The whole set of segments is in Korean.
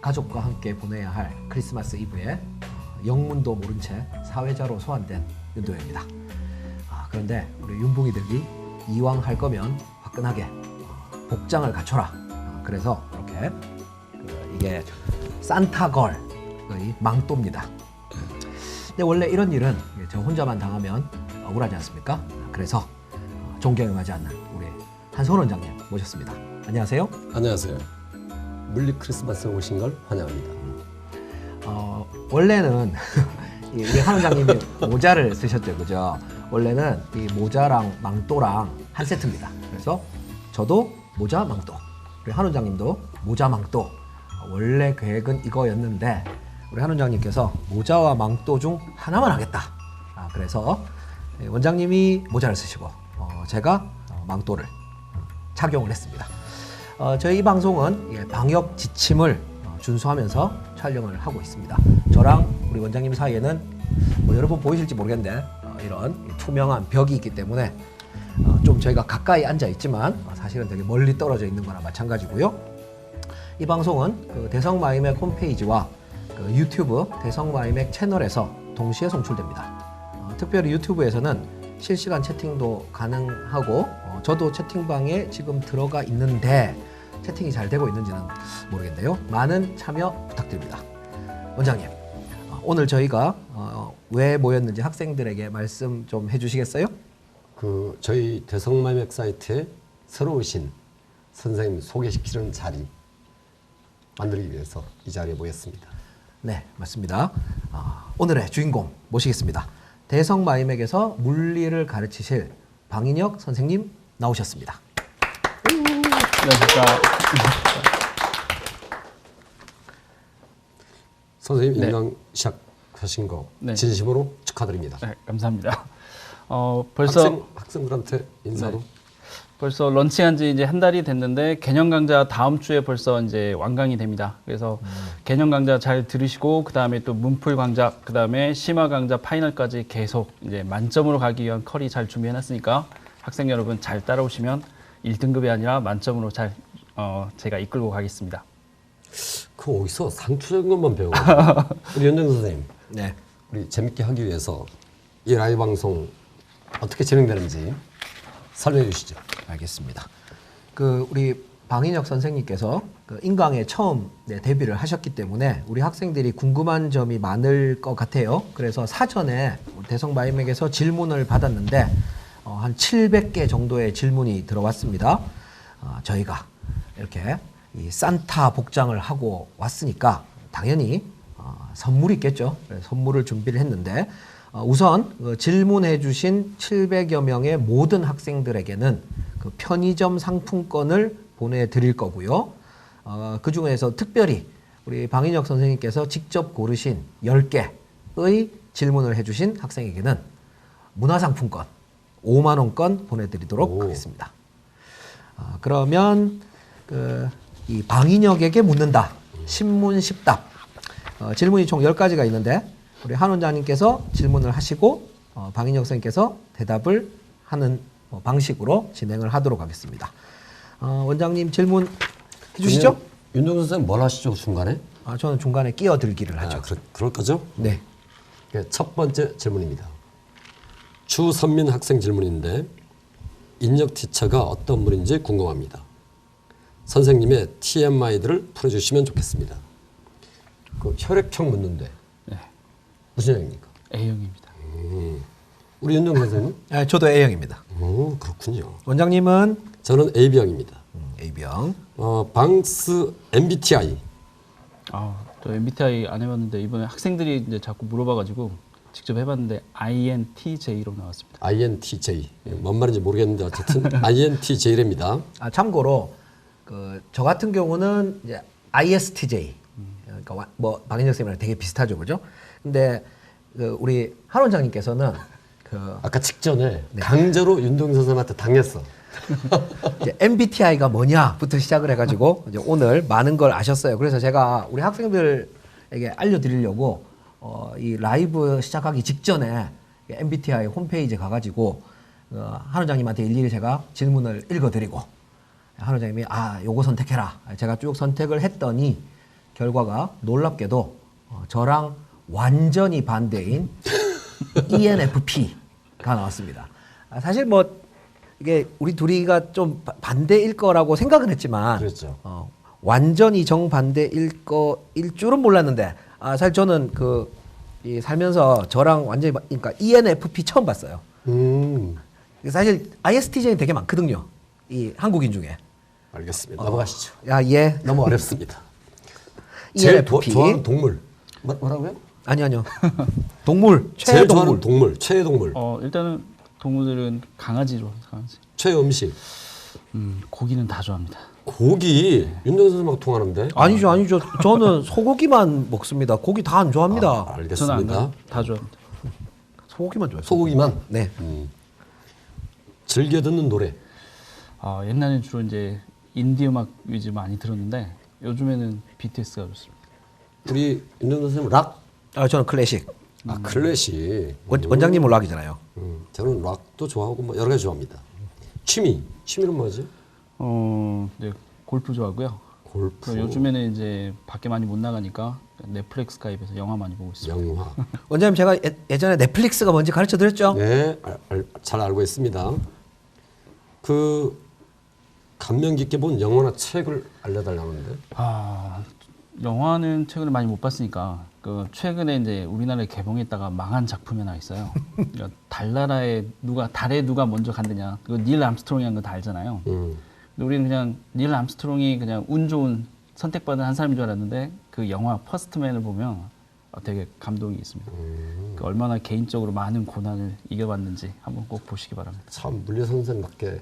가족과 함께 보내야 할 크리스마스 이브에 영문도 모른 채 사회자로 소환된 윤도현입니다. 그런데 우리 윤붕이들이 이왕 할 거면 화끈하게 복장을 갖춰라. 그래서 이렇게 이게 산타걸의 망토입니다. 근데 원래 이런 일은 저 혼자만 당하면 억울하지 않습니까? 그래서 존경하지 않는 우리 한솔 원장님 모셨습니다. 안녕하세요. 안녕하세요. 물리 크리스마스에 오신 걸 환영합니다. 원래는 우리 한 원장님이 모자를 쓰셨죠, 그죠? 원래는 이 모자랑 망토랑 한 세트입니다. 그래서 저도 모자 망토, 우리 한 원장님도 모자 망토. 원래 계획은 이거였는데 우리 한 원장님께서 모자와 망토 중 하나만 하겠다. 그래서 원장님이 모자를 쓰시고 제가 망토를 착용을 했습니다. 저희 이 방송은 방역 지침을 준수하면서 촬영을 하고 있습니다. 저랑 우리 원장님 사이에는 여러분 보이실지 모르겠는데 이런 투명한 벽이 있기 때문에 좀 저희가 가까이 앉아 있지만 사실은 되게 멀리 떨어져 있는 거나 마찬가지고요. 이 방송은 그 대성마이맥 홈페이지와 그 유튜브 대성마이맥 채널에서 동시에 송출됩니다. 특별히 유튜브에서는 실시간 채팅도 가능하고 저도 채팅방에 지금 들어가 있는데 채팅이 잘 되고 있는지는 모르겠는데요. 많은 참여 부탁드립니다. 원장님, 오늘 저희가 왜 모였는지 학생들에게 말씀 좀 해주시겠어요? 저희 대성마이맥 사이트에 새로 오신 선생님 소개시키는 자리 만들기 위해서 이 자리에 모였습니다. 네, 맞습니다. 오늘의 주인공 모시겠습니다. 대성마이맥에서 물리를 가르치실 방인혁 선생님 나오셨습니다. 안녕하십니까. 선생님 네. 인강 시작하신 거 네. 진심으로 축하드립니다. 네, 감사합니다. 벌써 학생들한테 인사로. 네. 벌써 런칭한 지 이제 한 달이 됐는데 개념 강좌 다음 주에 벌써 이제 완강이 됩니다. 그래서 개념 강좌 잘 들으시고 그다음에 또 문풀 강좌, 그다음에 심화 강좌 파이널까지 계속 이제 만점으로 가기 위한 커리 잘 준비해 놨으니까 학생 여러분 잘 따라오시면 1등급이 아니라 만점으로 잘 제가 이끌고 가겠습니다. 그 어디서 상투적인 것만 배우고 우리 연정 선생님, 네, 우리 재밌게 하기 위해서 이 라이브 방송 어떻게 진행되는지 설명해 주시죠. 알겠습니다. 우리 방인혁 선생님께서 인강에 처음 데뷔를 하셨기 때문에 우리 학생들이 궁금한 점이 많을 것 같아요. 그래서 사전에 대성마이맥에서 질문을 받았는데 한 700개 정도의 질문이 들어왔습니다. 저희가 이렇게 이 산타 복장을 하고 왔으니까 당연히 선물이 있겠죠. 그래서 선물을 준비를 했는데 우선 질문해 주신 700여 명의 모든 학생들에게는 그 편의점 상품권을 보내드릴 거고요. 그 중에서 특별히 우리 방인혁 선생님께서 직접 고르신 10개의 질문을 해주신 학생에게는 문화상품권 5만 원권 보내드리도록 하겠습니다. 그러면 이 방인혁에게 묻는다. 신문 10답. 질문이 총 10가지가 있는데 우리 한 원장님께서 질문을 하시고 방인혁 선생님께서 대답을 하는 방식으로 진행을 하도록 하겠습니다. 원장님 질문 해주시죠. 윤정 선생님 뭘 하시죠 중간에? 저는 중간에 끼어들기를 하죠. 그럴 거죠? 네. 첫 번째 질문입니다. 주선민 학생 질문인데 인혁 티처가 어떤 분인지 궁금합니다. 선생님의 TMI들을 풀어주시면 좋겠습니다. 혈액형 묻는데 네. 무슨 형입니까? A형입니다. 우리 윤정 선생님? 네, 저도 A형입니다. 그렇군요. 원장님은 저는 AB형입니다. A병. 방스 MBTI. 저 MBTI 안 해봤는데 이번에 학생들이 이제 자꾸 물어봐가지고 직접 해봤는데 INTJ로 나왔습니다. INTJ. 뭔 말인지 모르겠는데 어쨌든 INTJ랍니다. 참고로 저 같은 경우는 이제 ISTJ. 그러니까 방인혁 선생님이랑 되게 비슷하죠, 그죠? 근데 우리 한 원장님께서는 아까 직전에 강제로 윤동 선생님한테 당했어. 이제 MBTI가 뭐냐부터 시작을 해가지고 이제 오늘 많은 걸 아셨어요. 그래서 제가 우리 학생들에게 알려드리려고 이 라이브 시작하기 직전에 MBTI 홈페이지에 가가지고 한 원장님한테 일일이 제가 질문을 읽어드리고 한 원장님이 요거 선택해라. 제가 쭉 선택을 했더니 결과가 놀랍게도 저랑 완전히 반대인 ENFP가 나왔습니다. 사실 뭐 이게 우리 둘이가 좀 반대일 거라고 생각은 했지만 그랬죠. 완전히 정반대일 거일 줄은 몰랐는데 사실 저는 이 살면서 저랑 완전히 그러니까 ENFP 처음 봤어요. 사실 ISTJ는 되게 많거든요. 이 한국인 중에. 알겠습니다. 넘어가시죠. 예. 너무 어렵습니다. 제일 ENFP. 좋아하는 동물 뭐라고요? 아니요. 동물. 제일 최애 좋아하는 동물. 동물, 최애 동물, 일단은 동물들은 강아지 좋아합니다. 강아지. 최애 음식. 고기는 다 좋아합니다. 고기. 윤정수 선수랑 통하는데. 아니죠. 저는 소고기만 먹습니다. 고기 다 안 좋아합니다. 저는 알겠습니다. 다 좋아합니다. 소고기만 좋아해요. 소고기만. 네. 즐겨 듣는 노래. 옛날에는 주로 이제 인디 음악 위주 많이 들었는데 요즘에는 BTS가 좋습니다. 우리 윤정수 선생님 락. 저는 클래식. 클래식. 원장님은 락이잖아요. 저는 락도 좋아하고 뭐 여러 가지 좋아합니다. 취미는 뭐지? 네, 골프 좋아하고요. 골프. 요즘에는 이제 밖에 많이 못 나가니까 넷플릭스 가입해서 영화 많이 보고 있습니다. 영화. 원장님 제가 예전에 넷플릭스가 뭔지 가르쳐 드렸죠? 네, 잘 알고 있습니다. 감명 깊게 본 영화나 책을 알려달라는데. 영화는 최근에 많이 못 봤으니까 최근에 이제 우리나라에 개봉했다가 망한 작품이 하나 있어요. 그러니까 달에 누가 먼저 간느냐. 닐 암스트롱이라는 거 다 알잖아요. 근데 우리는 그냥 닐 암스트롱이 그냥 운 좋은 선택받은 한 사람인 줄 알았는데 그 영화 퍼스트맨을 보면 되게 감동이 있습니다. 얼마나 개인적으로 많은 고난을 이겨봤는지 한번 꼭 보시기 바랍니다. 참 물리 선생님답게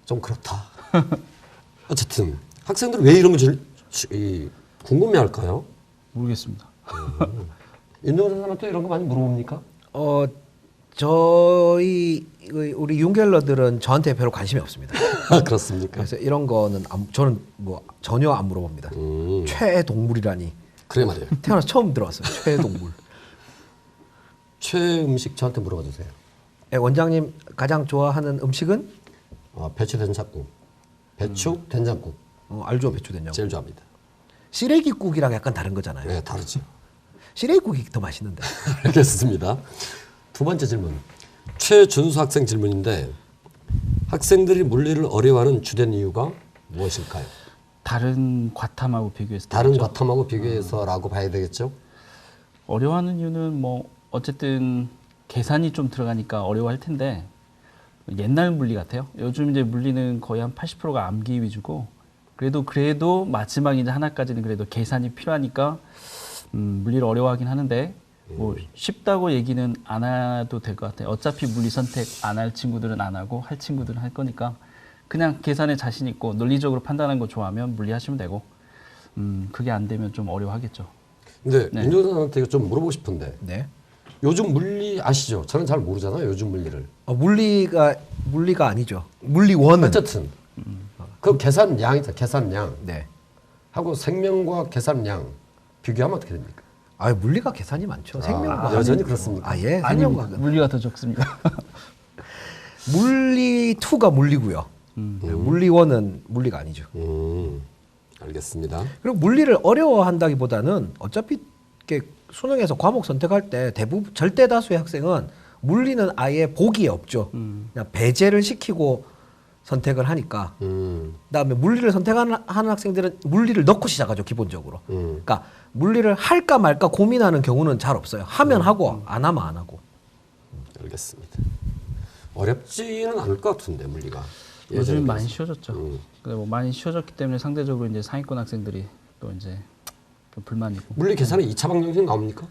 좀 그렇다. 어쨌든 학생들은 왜 이런 걸 궁금해할까요? 모르겠습니다. 윤정수 선생님한테 이런 거 많이 물어봅니까? 우리 윤갤러들은 저한테 별로 관심이 없습니다. 그렇습니까? 그래서 이런 거는 저는 뭐 전혀 안 물어봅니다. 최애 동물이라니. 그래 말이에요. 태어나서 처음 들어봤어요. 최애 동물. 최애 음식 저한테 물어봐 주세요. 원장님 가장 좋아하는 음식은? 배추 된장국. 배추 된장국. 알죠, 배추 된장. 제일 좋아합니다. 시래기국이랑 약간 다른 거잖아요. 네, 다르죠. 시래기국이 더 맛있는데. 알겠습니다. 두 번째 질문. 최준수 학생 질문인데 학생들이 물리를 어려워하는 주된 이유가 무엇일까요? 다른 과탐하고 비교해서 다른 과탐하고 비교해서라고 봐야 되겠죠? 어려워하는 이유는 뭐 어쨌든 계산이 좀 들어가니까 어려워할 텐데 옛날 물리 같아요. 요즘 이제 물리는 거의 한 80%가 암기 위주고 그래도 마지막 이제 하나까지는 그래도 계산이 필요하니까 물리를 어려워하긴 하는데 뭐 쉽다고 얘기는 안 해도 될 것 같아요. 어차피 물리 선택 안 할 친구들은 안 하고 할 친구들은 할 거니까 그냥 계산에 자신 있고 논리적으로 판단하는 거 좋아하면 물리 하시면 되고 그게 안 되면 좀 어려워하겠죠. 근데 네. 윤정수 선생님한테 좀 물어보고 싶은데 네. 요즘 물리 아시죠? 저는 잘 모르잖아요. 요즘 물리를. 물리가 아니죠. 물리원은. 어쨌든 그 계산량이죠. 계산량 네. 하고 생명과 계산량 비교하면 어떻게 됩니까? 물리가 계산이 많죠. 생명과 여전히 그렇습니까? 예, 아닙니다. 생명과 물리가 더 적습니다. 물리 2가 물리고요. 물리 1은 물리가 아니죠. 알겠습니다. 그리고 물리를 어려워한다기보다는 어차피 이렇게 수능에서 과목 선택할 때 대부분 절대 다수의 학생은 물리는 아예 보기에 없죠. 그냥 배제를 시키고 선택을 하니까. 그다음에 물리를 선택하는 학생들은 물리를 넣고 시작하죠, 기본적으로. 그러니까 물리를 할까 말까 고민하는 경우는 잘 없어요. 하면 하고 안 하면 안 하고. 알겠습니다. 어렵지는 않을 것 같은데 물리가. 요즘 예전에 많이 비해서. 쉬워졌죠. 근데 뭐 많이 쉬워졌기 때문에 상대적으로 이제 상위권 학생들이 또 이제 좀 불만이고. 물리 계산에 2차 방정식 나옵니까?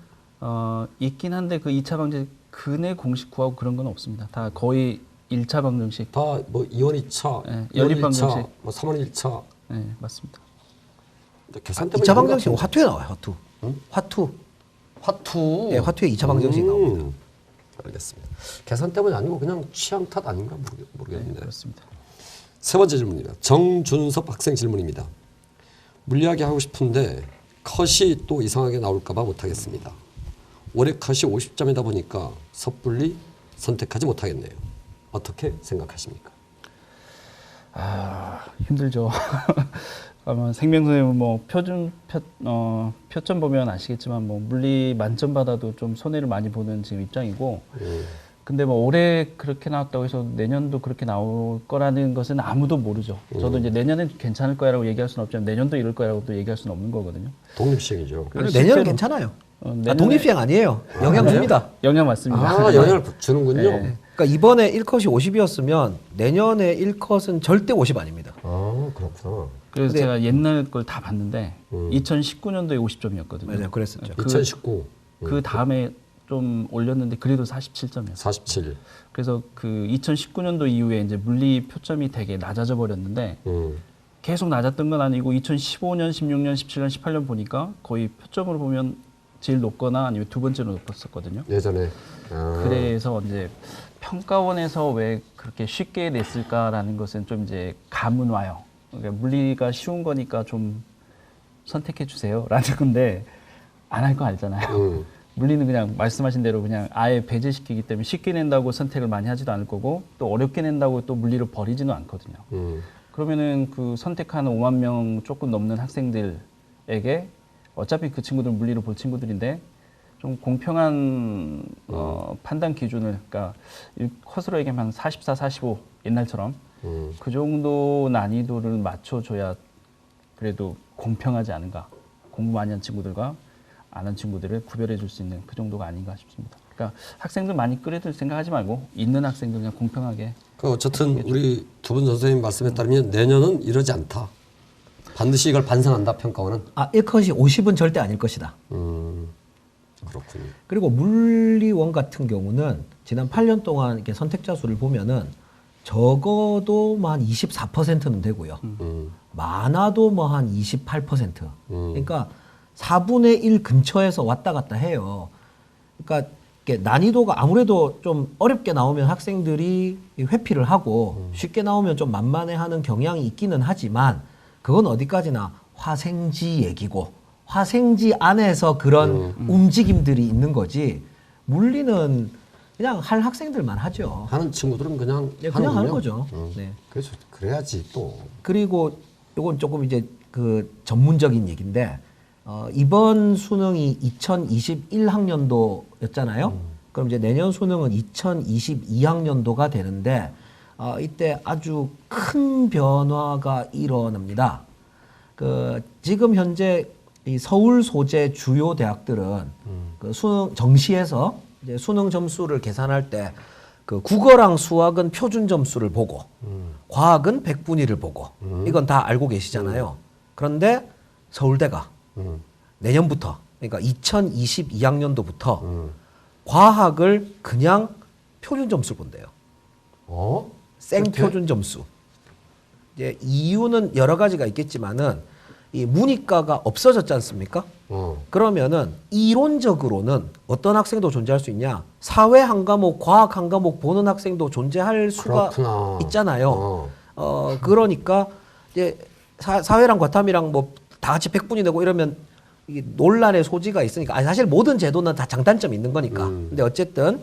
있긴 한데 그 2차 방정식 근의 공식 구하고 그런 건 없습니다. 다 거의 1차 방정식. 다 뭐 2원 2차, 네, 2원 연립 1차, 방정식. 뭐 3원 1차. 네, 맞습니다. 계산 때문에 2차 그런 것 방정식 같은데. 화투에 나와요. 화투. 화투. 화투. 네, 화투에 2차 방정식 나옵니다. 알겠습니다. 계산 때문이 아니고 그냥 취향 탓 아닌가 모르겠는데. 그렇습니다. 세 번째 질문입니다. 정준섭 학생 질문입니다. 물리학이 하고 싶은데 컷이 또 이상하게 나올까 봐 못하겠습니다. 올해 컷이 50점이다 보니까 섣불리 선택하지 못하겠네요. 어떻게 생각하십니까? 힘들죠. 아마 생명선생님은 뭐 표점 보면 아시겠지만 뭐 물리 만점 받아도 좀 손해를 많이 보는 지금 입장이고 근데 뭐 올해 그렇게 나왔다고 해서 내년도 그렇게 나올 거라는 것은 아무도 모르죠. 저도 이제 내년엔 괜찮을 거라고 얘기할 수는 없지만 내년도 이럴 거라고도 얘기할 수는 없는 거거든요. 독립시행이죠. 아니, 실제로- 내년은 괜찮아요. 내년에 독립시행 아니에요. 영향 줍니다. 영향 맞습니다. 아, 영향을 주는군요. 네. 그러니까 이번에 1컷이 50이었으면 내년에 1컷은 절대 50 아닙니다. 아, 그렇구나. 그래서 근데- 제가 옛날 걸 다 봤는데 2019년도에 50점이었거든요. 맞아요. 그랬었죠. 2019 그 다음에 좀 올렸는데 그래도 47점이었어요. 47. 그래서 그 2019년도 이후에 이제 물리 표점이 되게 낮아져 버렸는데 계속 낮았던 건 아니고 2015년, 16년, 17년, 18년 보니까 거의 표점으로 보면 제일 높거나 아니면 두 번째로 높았었거든요. 예전에. 아. 그래서 이제 평가원에서 왜 그렇게 쉽게 냈을까라는 것은 좀 이제 감은 와요. 그러니까 물리가 쉬운 거니까 좀 선택해 주세요라는 건데 안 할 거 알잖아요. 물리는 그냥 말씀하신 대로 그냥 아예 배제시키기 때문에 쉽게 낸다고 선택을 많이 하지도 않을 거고 또 어렵게 낸다고 또 물리를 버리지는 않거든요. 그러면은 그 선택하는 5만 명 조금 넘는 학생들에게 어차피 그 친구들은 물리를 볼 친구들인데 좀 공평한 판단 기준을 그러니까 컷으로 얘기하면 44, 45 옛날처럼 그 정도 난이도를 맞춰줘야 그래도 공평하지 않은가. 공부 많이 한 친구들과 안 한 친구들을 구별해 줄 수 있는 그 정도가 아닌가 싶습니다. 그러니까 학생들 많이 끌어들 생각하지 말고 있는 학생들 그냥 공평하게. 그 어쨌든 우리 두 분 선생님 말씀에 따르면 내년은 이러지 않다. 반드시 이걸 반성한다, 평가원은. 1컷이 50은 절대 아닐 것이다. 그렇군요. 그리고 물리원 같은 경우는 지난 8년 동안 이렇게 선택자 수를 보면은 적어도 뭐 한 24%는 되고요. 많아도 뭐 한 28%. 그러니까 4분의 1 근처에서 왔다 갔다 해요. 그러니까 이게 난이도가 아무래도 좀 어렵게 나오면 학생들이 회피를 하고 쉽게 나오면 좀 만만해하는 경향이 있기는 하지만 그건 어디까지나 화생지 얘기고 화생지 안에서 그런 움직임들이 있는 거지 물리는 그냥 할 학생들만 하죠. 하는 친구들은 그냥 네, 그냥 하는 하는군요. 거죠. 네. 그래서 그래야지 또. 그리고 이건 조금 이제 그 전문적인 얘기인데 이번 수능이 2021학년도였잖아요. 그럼 이제 내년 수능은 2022학년도가 되는데 이때 아주 큰 변화가 일어납니다. 그 지금 현재 이 서울 소재 주요 대학들은 그 수능 정시에서 이제 수능 점수를 계산할 때 그 국어랑 수학은 표준 점수를 보고 과학은 백분위를 보고 이건 다 알고 계시잖아요. 그런데 서울대가 내년부터 그러니까 2022학년도부터 과학을 그냥 표준 점수를 본대요. 생표준 점수. 이제 이유는 여러 가지가 있겠지만은 이 문이과가 없어졌지 않습니까? 그러면은 이론적으로는 어떤 학생도 존재할 수 있냐? 사회 한 과목, 과학 한 과목 보는 학생도 존재할 수가 그렇구나. 있잖아요. 그러니까 이제 사회랑 과탐이랑 뭐 다 같이 백분이 되고 이러면 이게 논란의 소지가 있으니까 사실 모든 제도는 다 장단점이 있는 거니까. 근데 어쨌든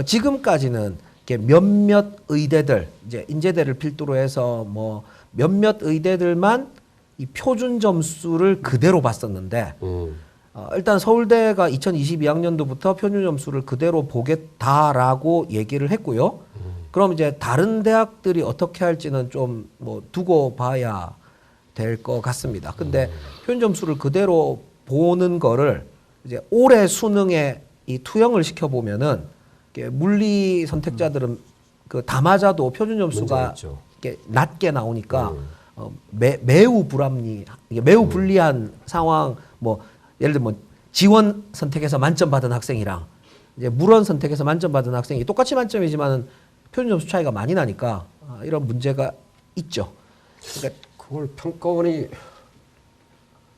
지금까지는 이렇게 몇몇 의대들 이제 인제대를 필두로 해서 뭐 몇몇 의대들만 이 표준 점수를 그대로 봤었는데 일단 서울대가 2022학년도부터 표준 점수를 그대로 보겠다라고 얘기를 했고요. 그럼 이제 다른 대학들이 어떻게 할지는 좀 뭐 두고 봐야 될 것 같습니다. 근데 표준 점수를 그대로 보는 거를 이제 올해 수능에 이 투영을 시켜 보면은 물리 선택자들은 그 다 맞아도 표준 점수가 이렇게 낮게 나오니까 매우 매우 불리한 상황. 뭐 예를 들면 뭐 지원 선택해서 만점 받은 학생이랑 이제 물원 선택해서 만점 받은 학생이 똑같이 만점이지만은 표준 점수 차이가 많이 나니까 이런 문제가 있죠. 그러니까 그걸 평가원이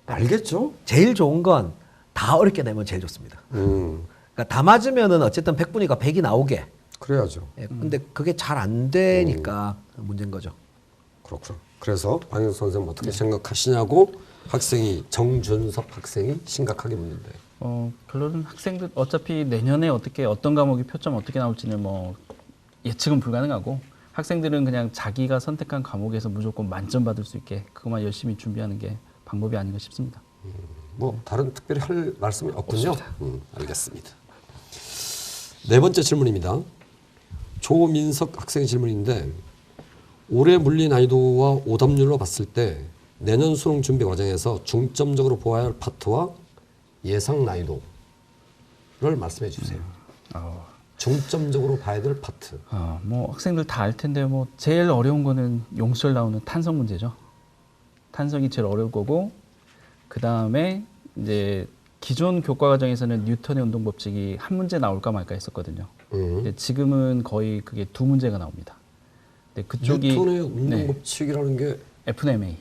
알겠죠? 제일 좋은 건 다 어렵게 내면 제일 좋습니다. 그러니까 다 맞으면은 어쨌든 100분위가 100이 나오게. 그래야죠. 근데 그게 잘 안 되니까 문제인 거죠. 그렇구나. 그래서 방영 선생님 어떻게 생각하시냐고 학생이 정준섭 학생이 심각하게 묻는데. 결론은 학생들 어차피 내년에 어떤 과목이 표점 어떻게 나올지는 뭐 예측은 불가능하고 학생들은 그냥 자기가 선택한 과목에서 무조건 만점 받을 수 있게 그것만 열심히 준비하는 게 방법이 아닌가 싶습니다. 뭐 다른 특별히 할 말씀이 없군요. 알겠습니다. 네 번째 질문입니다. 조민석 학생의 질문인데 올해 물리 난이도와 오답률로 봤을 때 내년 수능 준비 과정에서 중점적으로 보아야 할 파트와 예상 난이도를 말씀해 주세요. 중점적으로 봐야 될 파트. 뭐 학생들 다 알 텐데 뭐 제일 어려운 거는 용설 나오는 탄성 문제죠. 탄성이 제일 어려울 거고 그 다음에 이제 기존 교과 과정에서는 뉴턴의 운동 법칙이 한 문제 나올까 말까 했었거든요. 근데 지금은 거의 그게 두 문제가 나옵니다. 근데 그쪽이 뉴턴의 운동 법칙이라는 게 FMA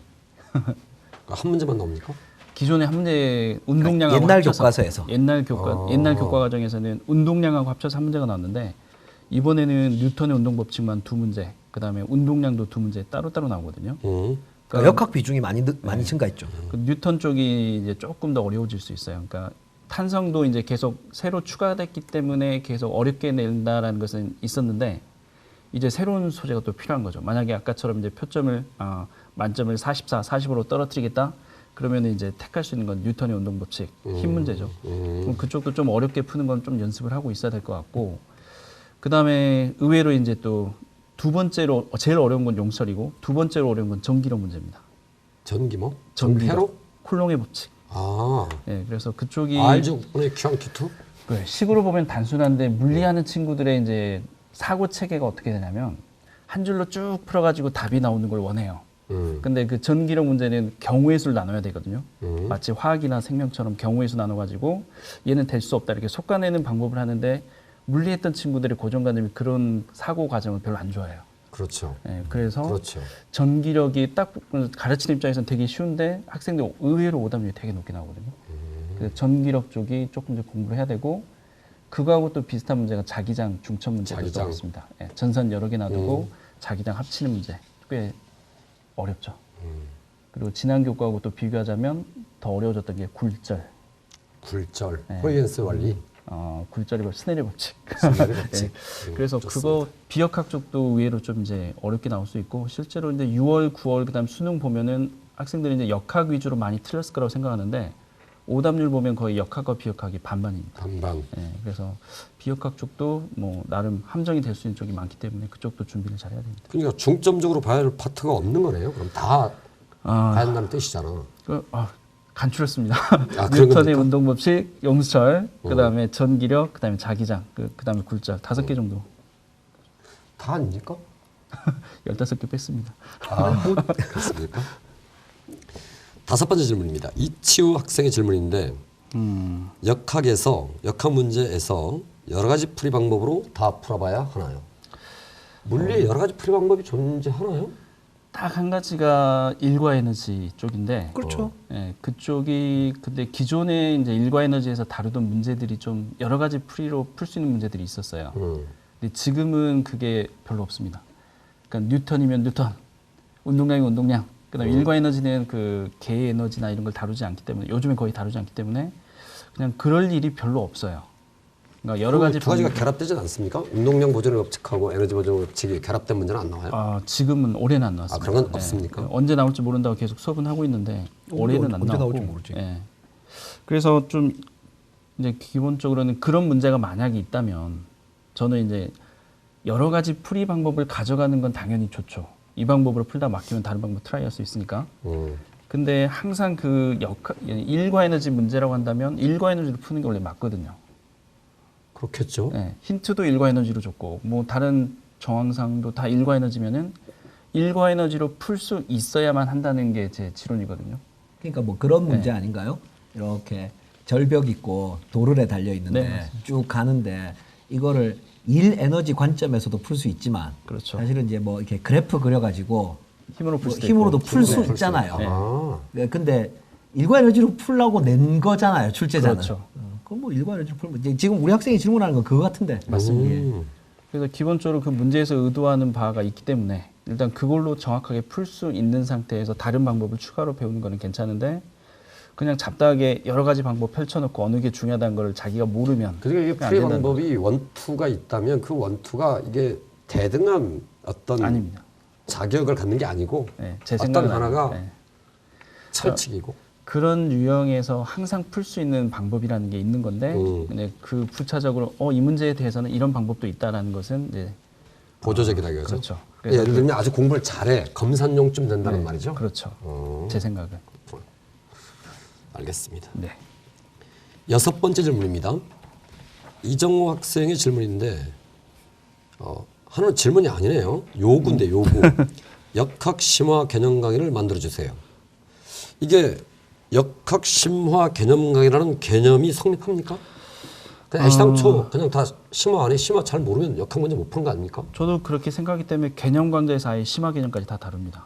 한 문제만 나옵니까? 기존에 한 문제 운동량하고 옛날 합쳐서 교과서에서. 옛날 교과 과정에서는 운동량하고 합쳐서 한 문제가 나왔는데 이번에는 뉴턴의 운동 법칙만 두 문제, 그다음에 운동량도 두 문제 따로따로 나오거든요. 그러니까 역학 비중이 많이 증가했죠. 그 뉴턴 쪽이 이제 조금 더 어려워질 수 있어요. 그러니까 탄성도 이제 계속 새로 추가됐기 때문에 계속 어렵게 낸다라는 것은 있었는데 이제 새로운 소재가 또 필요한 거죠. 만약에 아까처럼 이제 표점을 만점을 44, 40으로 떨어뜨리겠다. 그러면 이제 택할 수 있는 건 뉴턴의 운동 법칙, 힘 문제죠. 그럼 그쪽도 좀 어렵게 푸는 건 좀 연습을 하고 있어야 될 것 같고, 그 다음에 의외로 이제 또 두 번째로 제일 어려운 건 용설이고 두 번째로 어려운 건 전기력 문제입니다. 전기뭐? 전기력, 콜롱의 법칙. 아, 네, 그래서 그쪽이 알제곱분의 Q랑 Q2? 네, 식으로 보면 단순한데 물리하는 친구들의 이제 사고 체계가 어떻게 되냐면 한 줄로 쭉 풀어가지고 답이 나오는 걸 원해요. 근데 그 전기력 문제는 경우의 수를 나눠야 되거든요. 마치 화학이나 생명처럼 경우의 수 나눠가지고 얘는 될 수 없다 이렇게 솎아내는 방법을 하는데 물리했던 친구들의 고정관념이 그런 사고 과정을 별로 안 좋아해요. 그렇죠. 네, 그래서 그렇죠. 전기력이 딱 가르치는 입장에서는 되게 쉬운데 학생들 의외로 오답률이 되게 높게 나오거든요. 그래서 전기력 쪽이 조금 더 공부를 해야 되고 그거하고 또 비슷한 문제가 자기장 중첩 문제도 자기장. 나왔습니다. 네, 전선 여러 개 놔두고 자기장 합치는 문제 꽤 어렵죠. 그리고 지난 교과하고 또 비교하자면 더 어려워졌던 게 굴절. 굴절, 네. 호이겐스 원리, 굴절이 스네일 법칙. 스네일 법칙. 그래서 좋습니다. 그거 비역학 쪽도 의외로 좀 이제 어렵게 나올 수 있고 실제로 이제 6월, 9월 그다음 수능 보면은 학생들이 이제 역학 위주로 많이 틀렸을 거라고 생각하는데 오답률 보면 거의 역학과 비역학이 반반입니다. 반반. 네, 그래서 비역학 쪽도 뭐 나름 함정이 될 수 있는 쪽이 많기 때문에 그쪽도 준비를 잘해야 됩니다. 그러니까 중점적으로 봐야 할 파트가 없는 거네요. 그럼 다 봐야 한다는 뜻이잖아. 간추렸습니다. 그런 뉴턴의 겁니까? 운동 법칙, 용설, 그다음에 전기력, 그다음에 자기장, 그다음에 굴절 5개 정도. 다 아닙니까? 15개 뺐습니다. 그렇습니까? 다섯 번째 질문입니다. 이치우 학생의 질문인데 역학 문제에서 여러 가지 풀이 방법으로 다 풀어봐야 하나요? 물리에 여러 가지 풀이 방법이 존재하나요? 딱 한 가지가 일과 에너지 쪽인데, 그렇죠. 예, 그쪽이 근데 기존에 이제 일과 에너지에서 다루던 문제들이 좀 여러 가지 풀이로 풀 수 있는 문제들이 있었어요. 근데 지금은 그게 별로 없습니다. 그러니까 뉴턴이면 뉴턴, 운동량이면 운동량. 그다음에 일과 에너지는 그 개 에너지나 이런 걸 다루지 않기 때문에 요즘엔 거의 다루지 않기 때문에 그냥 그럴 일이 별로 없어요. 그러니까 여러 가지 두 가지가 방법이- 결합되진 않습니까? 운동량 보존의 법칙하고 에너지 보존의 법칙이 결합된 문제는 안 나와요? 지금은 올해는 안 나왔습니다. 그런 건 없습니까? 언제 나올지 모른다고 계속 수업은 하고 있는데 올해는 안 언제 나오고. 나올지 모르지. 예. 그래서 좀 이제 기본적으로는 그런 문제가 만약에 있다면 저는 이제 여러 가지 풀이 방법을 가져가는 건 당연히 좋죠. 이 방법으로 풀다 막히면 다른 방법 트라이할 수 있으니까. 근데 항상 그 일과 에너지 문제라고 한다면 일과 에너지로 푸는 게 원래 맞거든요. 그렇겠죠. 네, 힌트도 일과 에너지로 줬고 뭐 다른 정황상도 다 일과 에너지면은 일과 에너지로 풀 수 있어야만 한다는 게 제 지론이거든요. 그러니까 뭐 그런 문제 아닌가요? 이렇게 절벽 있고 도르래 달려 있는데 네, 맞습니다. 쭉 가는데 이거를 일 에너지 관점에서도 풀 수 있지만 그렇죠. 사실은 이제 뭐 이렇게 그래프 그려가지고 힘으로 풀 뭐 수도 힘으로도 있고. 풀 수 힘으로 있잖아요. 네. 아, 근데 일과 에너지로 풀라고 낸 거잖아요, 출제자는. 그렇죠. 그럼 뭐 일과 에너지로 풀면 이제 지금 우리 학생이 질문하는 건 그거 같은데. 맞습니다. 그래서 기본적으로 그 문제에서 의도하는 바가 있기 때문에 일단 그걸로 정확하게 풀 수 있는 상태에서 다른 방법을 추가로 배우는 거는 괜찮은데 그냥 잡다하게 여러 가지 방법 펼쳐놓고 어느 게 중요하다는 걸 자기가 모르면 그러니까 이게 그게 안 풀이 된다는 방법이 원투가 있다면 그 원투가 이게 대등한 어떤 아닙니다. 자격을 갖는 게 아니고 네, 제 어떤 생각은 하나가 아닙니다. 네. 철칙이고. 그런 유형에서 항상 풀 수 있는 방법이라는 게 있는 건데 근데 그 부차적으로 이 문제에 대해서는 이런 방법도 있다라는 것은 이제 보조적이다 이거죠. 그렇죠. 예를 들면 아주 공부를 잘해 검산용쯤 된다는 말이죠. 그렇죠. 제 생각은. 알겠습니다. 네. 6번째 질문입니다. 이정호 학생의 질문인데 하나는 질문이 아니네요. 요구인데 요구. 역학 심화 개념 강의를 만들어 주세요. 이게 역학 심화 개념 강의라는 개념이 성립합니까? 그냥 애시당초 그냥 다 심화 안에 심화 잘 모르면 역학 문제 못 푸는 거 아닙니까? 저도 그렇게 생각하기 때문에 개념 강좌에서 아예 심화 개념까지 다 다룹니다.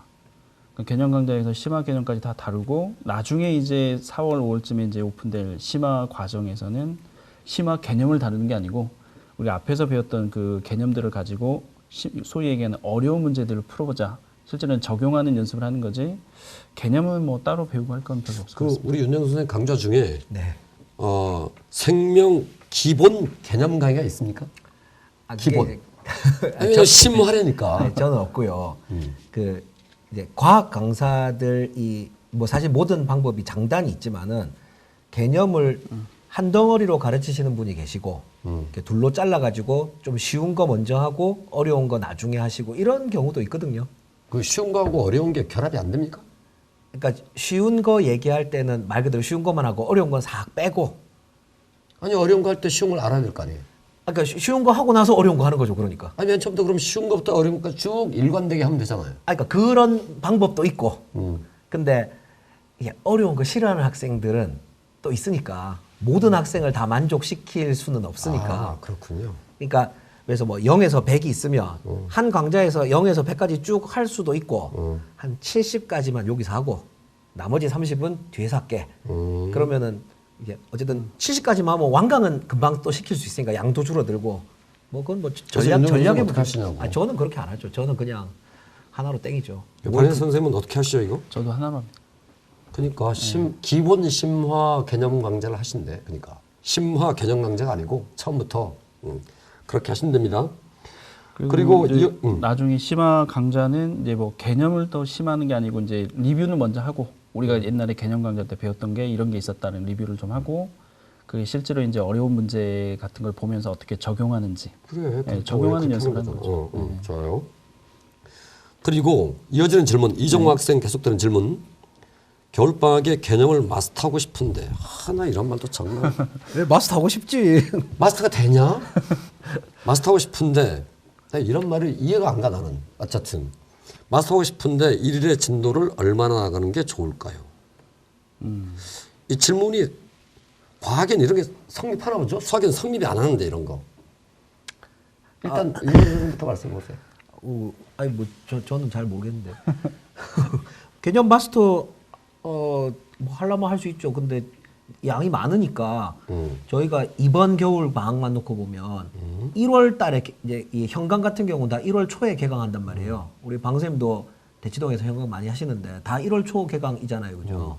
그 개념 강좌에서 심화 개념까지 다 다루고 나중에 이제 4월, 5월쯤에 이제 오픈될 심화 과정에서는 심화 개념을 다루는 게 아니고 우리 앞에서 배웠던 그 개념들을 가지고 소위 얘기하는 어려운 문제들을 풀어보자. 실제로는 적용하는 연습을 하는 거지 개념은 뭐 따로 배우고 할 건 별로 없을 것 그 같습니다. 우리 윤영 선생 강좌 중에 네. 생명 기본 개념 강의가 있습니까? 기본. 왜냐면 심화라니까. 아니, 저는 없고요. 그 이제 과학 강사들이 뭐 사실 모든 방법이 장단이 있지만은 개념을 한 덩어리로 가르치시는 분이 계시고 이렇게 둘로 잘라 가지고 좀 쉬운 거 먼저 하고 어려운 거 나중에 하시고 이런 경우도 있거든요. 그 쉬운 거하고 어려운 게 결합이 안 됩니까? 그러니까 쉬운 거 얘기할 때는 말 그대로 쉬운 것만 하고 어려운 건 싹 빼고. 아니 어려운 거 할 때 쉬운 걸 알아야 될 거 아니에요. 그러니까 쉬운 거 하고 나서 어려운 거 하는 거죠, 그러니까. 아니 맨 처음부터 그럼 쉬운 거부터 어려운 거까지 쭉 일관되게 하면 되잖아요. 그러니까 그런 방법도 있고. 근데 이게 어려운 거 싫어하는 학생들은 또 있으니까 모든 학생을 다 만족시킬 수는 없으니까. 아, 그렇군요. 그러니까 그래서 뭐 0에서 100이 있으면 한 강좌에서 0에서 100까지 쭉 할 수도 있고 한 70까지만 여기서 하고 나머지 30은 뒤에서 할게. 그러면은 이게 어쨌든 70까지만 하면 완강은 금방 또 시킬 수 있으니까 양도 줄어들고 뭐 그건 뭐 전략의 어떻게 하시냐고. 아, 저는 그렇게 안 하죠. 저는 그냥 하나로 땡이죠. 반야 선생님은 어떻게 하시죠 이거? 저도 하나만 합니다. 그러니까 기본 심화 개념 강좌를 하신대. 그러니까 심화 개념 강좌가 아니고 처음부터 그렇게 하시면 됩니다. 그리고 이제 나중에 심화 강좌는 이제 뭐 개념을 더 심화하는 게 아니고 이제 리뷰는 먼저 하고 우리가 옛날에 개념 강좌 때 배웠던 게 이런 게 있었다는 리뷰를 좀 하고 그 실제로 이제 어려운 문제 같은 걸 보면서 어떻게 적용하는지 그래 적용하는 연습을 하는 거죠. 좋아요. 그리고 이어지는 질문 이정호 학생 계속되는 질문. 겨울방학에 개념을 마스터하고 싶은데 하나 이런 말도 정말 왜 마스터 하고 싶지? 마스터가 되냐? 마스터하고 싶은데 이런 말이 이해가 안 가 나는. 어쨌든 마스터하고 싶은데 일일의 진도를 얼마나 나가는 게 좋을까요? 이 질문이 과학엔 이런 게 성립하나 보죠? 수학엔 성립이 안 하는데 이런 거. 일단 이부터 말씀해 보세요. 아니 뭐 저는 잘 모르겠는데 개념 마스터 뭐 하려면 할 수 있죠. 근데 양이 많으니까 저희가 이번 겨울 방학만 놓고 보면 1월 달에 이제 이 현강 같은 경우는 다 1월 초에 개강한단 말이에요. 우리 방쌤도 대치동에서 현강 많이 하시는데 다 1월 초 개강이잖아요. 그죠?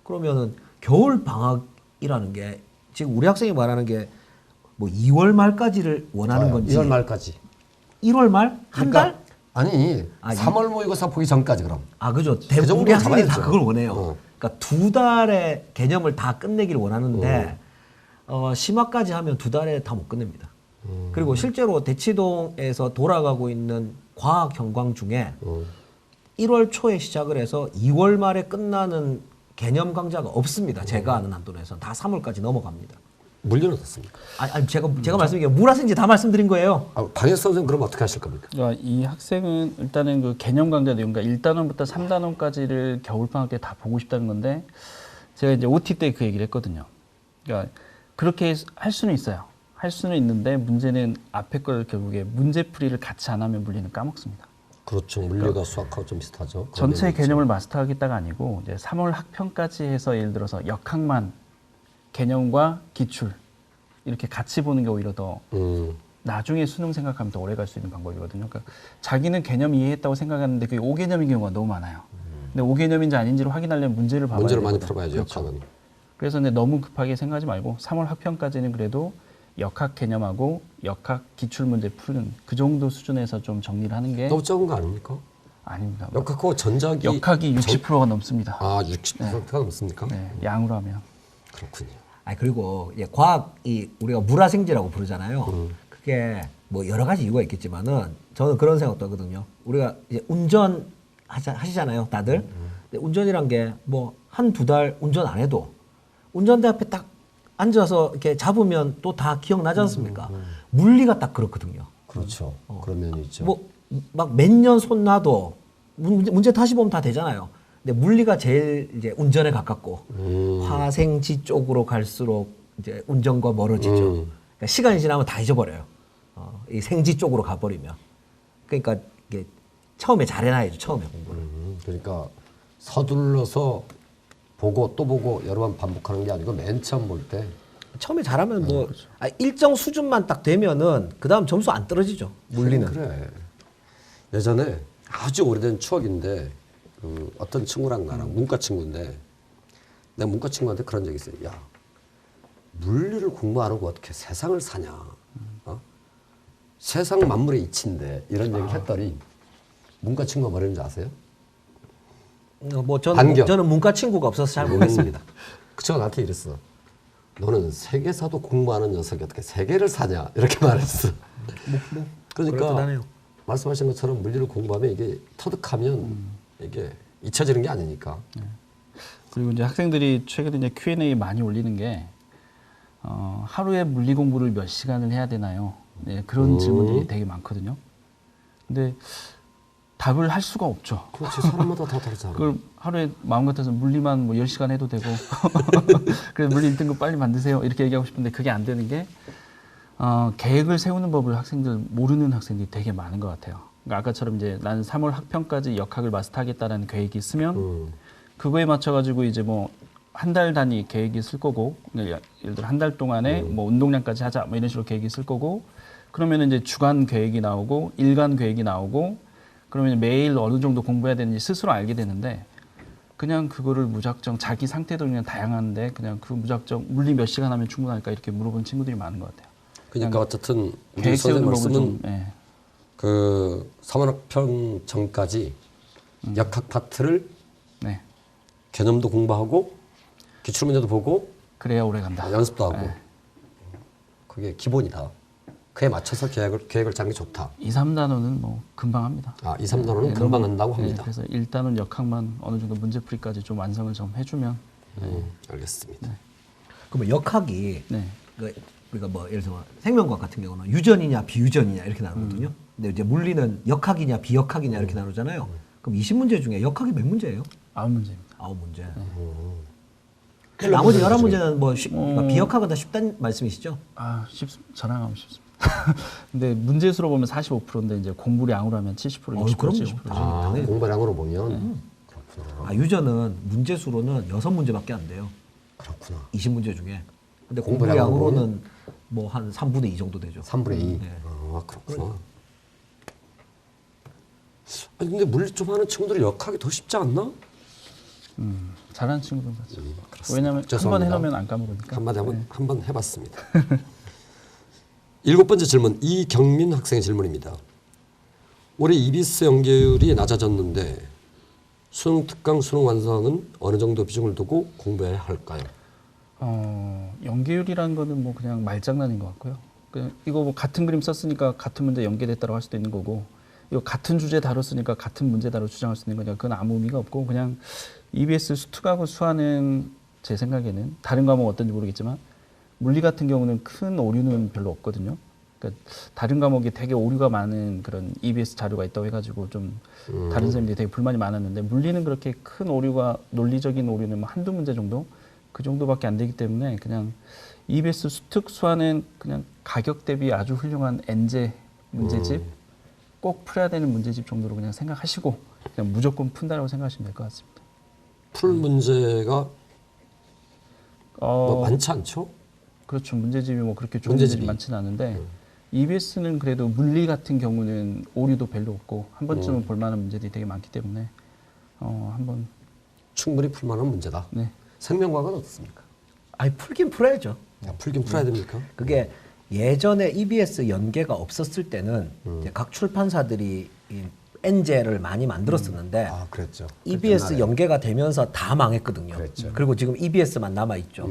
그러면은 겨울 방학이라는 게 지금 우리 학생이 말하는 게 뭐 2월 말까지를 원하는 건지 2월 말까지. 1월 말? 한 달? 아니 3월 모의고사 보기 전까지 그럼. 아 그죠. 그 대부분 우리 정도는 학생들이 다 잡아야죠. 그걸 원해요. 그러니까 2달의 개념을 다 끝내기를 원하는데 심화까지 하면 2달에 다 못 끝냅니다. 그리고 실제로 대치동에서 돌아가고 있는 과학 현강 중에 1월 초에 시작을 해서 2월 말에 끝나는 개념 강좌가 없습니다. 제가 아는 한도에서는 다 3월까지 넘어갑니다. 물리는 어떻습니까? 아니 제가 말씀드린 게 물 학생인지 다 말씀드린 거예요. 방해 선생님 그럼 어떻게 하실 겁니까? 그러니까 이 학생은 일단은 그 개념 강좌 내용, 그러니까 1단원부터 3단원까지를 겨울방학 때 다 보고 싶다는 건데 제가 이제 OT 때 그 얘기를 했거든요. 그러니까 그렇게 할 수는 있어요. 할 수는 있는데 문제는 앞에 걸 결국에 문제풀이를 같이 안 하면 물리는 까먹습니다. 그렇죠. 물리가 수학하고 좀 비슷하죠. 전체 개념을 마스터하겠다가 아니고 이제 3월 학평까지 해서 예를 들어서 역학만 개념과 기출 이렇게 같이 보는 게 오히려 더 나중에 수능 생각하면 더 오래 갈 수 있는 방법이거든요. 그러니까 자기는 개념 이해했다고 생각하는데 그게 5개념인 경우가 너무 많아요. 근데 5개념인지 아닌지를 확인하려면 문제를 봐야 문제를 되거든요. 많이 풀어봐야죠. 그렇죠. 역학은. 그래서 근데 너무 급하게 생각하지 말고 3월 학평까지는 그래도 역학 개념하고 역학 기출 문제 푸는 그 정도 수준에서 좀 정리를 하는 게 너무 적은 거 아닙니까? 아닙니다. 역학하고 전자기 역학이 60%가 넘습니다. 아 60%가 넘습니까? 네, 양으로 하면. 그렇군요. 아 그리고 과학이 우리가 물화생지라고 부르잖아요. 그게 뭐 여러 가지 이유가 있겠지만은 저는 그런 생각도 하거든요. 우리가 이제 운전 하시잖아요, 다들. 근데 운전이란 게 뭐 한 두 달 운전 안 해도 운전대 앞에 딱 앉아서 이렇게 잡으면 또 다 기억나지 않습니까? 물리가 딱 그렇거든요. 그렇죠. 그런 면이 있죠. 뭐 막 몇 년 손 놔도 문제 다시 보면 다 되잖아요. 근데 물리가 제일 이제 운전에 가깝고 화생지 쪽으로 갈수록 이제 운전과 멀어지죠. 그러니까 시간이 지나면 다 잊어버려요. 이 생지 쪽으로 가버리면. 그러니까 이게 처음에 잘해놔야죠. 처음에 공부를. 그러니까 서둘러서 보고 또 보고 여러 번 반복하는 게 아니고 맨 처음 볼 때 처음에 잘하면 뭐 일정 수준만 딱 되면은 그 다음 점수 안 떨어지죠. 물리는. 그래. 예전에 아주 오래된 추억인데 그 어떤 친구랑 나랑 문과 친구인데 내가 문과 친구한테 그런 적이 있어요. 야 물리를 공부 안 하고 어떻게 세상을 사냐? 어? 세상 만물의 이치인데 이런 얘기 했더니 문과 친구가 뭐라는지 아세요? 뭐 반격. 저는 문과 친구가 없어서 잘 모르겠습니다. 그 친구가 나한테 이랬어. 너는 세계사도 공부하는 녀석이 어떻게 세계를 사냐? 이렇게 말했어. 그러니까 그렇구나요. 말씀하신 것처럼 물리를 공부하면 이게 터득하면 이게 잊혀지는 게 아니니까. 그리고 이제 학생들이 최근에 이제 Q&A 많이 올리는 게 하루에 물리 공부를 몇 시간을 해야 되나요? 네, 그런 질문들이 되게 많거든요. 근데 답을 할 수가 없죠. 그렇지 사람마다 다 다르잖아. 그걸 하루에 마음 같아서 물리만 뭐 10시간 해도 되고 그래서 물리 1등급 빨리 만드세요 이렇게 얘기하고 싶은데 그게 안 되는 게 계획을 세우는 법을 학생들 모르는 학생들이 되게 많은 것 같아요. 그러니까 아까처럼 이제 나는 3월 학평까지 역학을 마스터하겠다라는 계획이 있으면 그거에 맞춰가지고 이제 뭐 한 달 단위 계획이 있을 거고 예를 들어 한 달 동안에 뭐 운동량까지 하자 뭐 이런 식으로 계획이 있을 거고 그러면 이제 주간 계획이 나오고 일간 계획이 나오고 그러면 매일 어느 정도 공부해야 되는지 스스로 알게 되는데 그냥 그거를 무작정 자기 상태도 그냥 다양한데 그냥 그 무작정 물리 몇 시간 하면 충분할까 이렇게 물어보는 친구들이 많은 것 같아요. 그러니까 어쨌든 우리 계획 선생님 세우는 법을 말씀은 좀 예. 그 3학평 전까지 역학 파트를 네. 개념도 공부하고 기출문제도 보고 그래야 오래 간다. 연습도 하고 네. 그게 기본이다. 그에 맞춰서 계획을 짜는 게 좋다. 2, 3단원은 뭐 금방 합니다. 아, 2, 3단원은 네, 금방 너무- 한다고 네, 합니다. 그래서 1단원 역학만 어느 정도 문제풀이까지 좀 완성을 좀 해주면 알겠습니다. 그러면 역학이 네. 우리가 뭐 예를 들어 생명과학 같은 경우는 유전이냐 비유전이냐 이렇게 나누거든요. 근데 이제 물리는 역학이냐 비역학이냐 이렇게 나누잖아요. 그럼 20문제 중에 역학이 몇 문제예요? 9문제입니다. 9문제. 나머지 11문제는 뭐 그러니까 비역학은 다 쉽다는 말씀이시죠? 자랑하면 쉽습니다. 근데 문제수로 보면 45%인데 이제 공부량으로 하면 70% 60% 그럼요. 70%. 아, 네. 공부량으로 보면 그렇구나. 유전은 문제수로는 6문제밖에 안 돼요. 그렇구나. 20문제 중에. 근데 공부량으로 공부량으로는 뭐 한 3분의 2 정도 되죠. 3분의 2. 네. 아, 그렇구나. 아니 근데 물리 좀 하는 친구들이 역학이 더 쉽지 않나? 잘하는 친구들은 맞죠. 그렇습니다. 왜냐하면 한 번 죄송합니다. 해놓으면 안 까먹으니까. 한마디 네. 한번 해봤습니다. 7번째 질문 이경민 학생의 질문입니다. 올해 EBS 연계율이 낮아졌는데 수능 특강 수능 완성은 어느 정도 비중을 두고 공부해야 할까요? 연계율이라는 거는 뭐 그냥 말장난인 것 같고요. 이거 뭐 같은 그림 썼으니까 같은 문제 연계됐다고 할 수도 있는 거고 이거 같은 주제 다뤘으니까 같은 문제다로 주장할 수 있는 거냐 그건 아무 의미가 없고 그냥 EBS 수특하고 수화는 제 생각에는 다른 과목 어떤지 모르겠지만 물리 같은 경우는 큰 오류는 별로 없거든요. 그러니까 다른 과목이 되게 오류가 많은 그런 EBS 자료가 있다고 해가지고 좀 다른 선생님들이 되게 불만이 많았는데 물리는 그렇게 큰 오류가 논리적인 오류는 뭐 한두 문제 정도 그 정도밖에 안 되기 때문에 그냥 EBS 수특 수화는 그냥 가격 대비 아주 훌륭한 엔제 문제집 꼭 풀어야 되는 문제집 정도로 그냥 생각하시고 그냥 무조건 푼다라고 생각하시면 될 것 같습니다. 풀 문제가 뭐 많지 않죠? 그렇죠. 문제집이 뭐 그렇게 좋은 문제집이. 문제집이 많지는 않은데 EBS는 그래도 물리 같은 경우는 오류도 별로 없고 한 번쯤은 볼 만한 문제들이 되게 많기 때문에 한번 충분히 풀만한 문제다. 네. 생명과학은 어떻습니까? 아니 풀긴 풀어야죠. 야, 풀긴 풀어야 됩니까? 그게 예전에 EBS 연계가 없었을 때는 이제 각 출판사들이 이 엔젤을 많이 만들었었는데 아, 그랬죠. EBS 옛날에. 연계가 되면서 다 망했거든요. 그랬죠. 그리고 지금 EBS만 남아 있죠.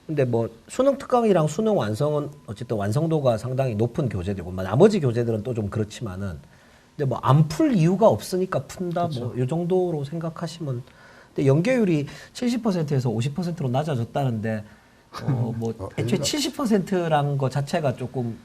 근데 뭐 수능 특강이랑 수능 완성은 어쨌든 완성도가 상당히 높은 교재들이고 뭐 나머지 교재들은 또 좀 그렇지만은 근데 뭐 안 풀 이유가 없으니까 푼다 뭐 이 정도로 생각하시면 근데 연계율이 70%에서 50%로 낮아졌다는데 뭐 애초에 70%란 거 자체가 조금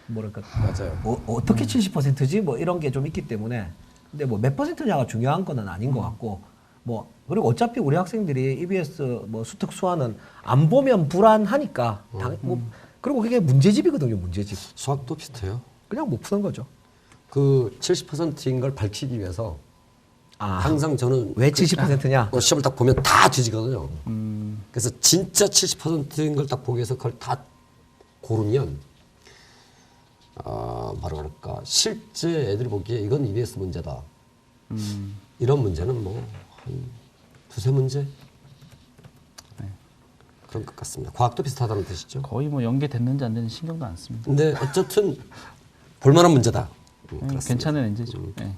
뭐랄까 맞아요. 어떻게 70%지 뭐 이런 게 좀 있기 때문에 근데 뭐 몇 퍼센트냐가 중요한 거는 아닌 것 같고 뭐 그리고 어차피 우리 학생들이 EBS 뭐 수특 수화는 안 보면 불안하니까 뭐 그리고 그게 문제집이거든요. 문제집 수학도 비슷해요. 그냥 못 푸는 거죠. 그 70%인 걸 밝히기 위해서 항상 저는 왜 70%냐? 시험을 딱 보면 다 뒤지거든요. 그래서 진짜 70%인 걸 딱 보기 위해서 그걸 다 고르면 뭐라 그럴까 실제 애들이 보기에 이건 EBS 문제다. 이런 문제는 뭐 한 두세 문제 그런 것 같습니다. 과학도 비슷하다는 뜻이죠. 거의 뭐 연계됐는지 안 됐는지 신경도 안 씁니다. 근데 어쨌든 볼만한 문제다. 그렇습니다. 괜찮은 엔제죠. 네.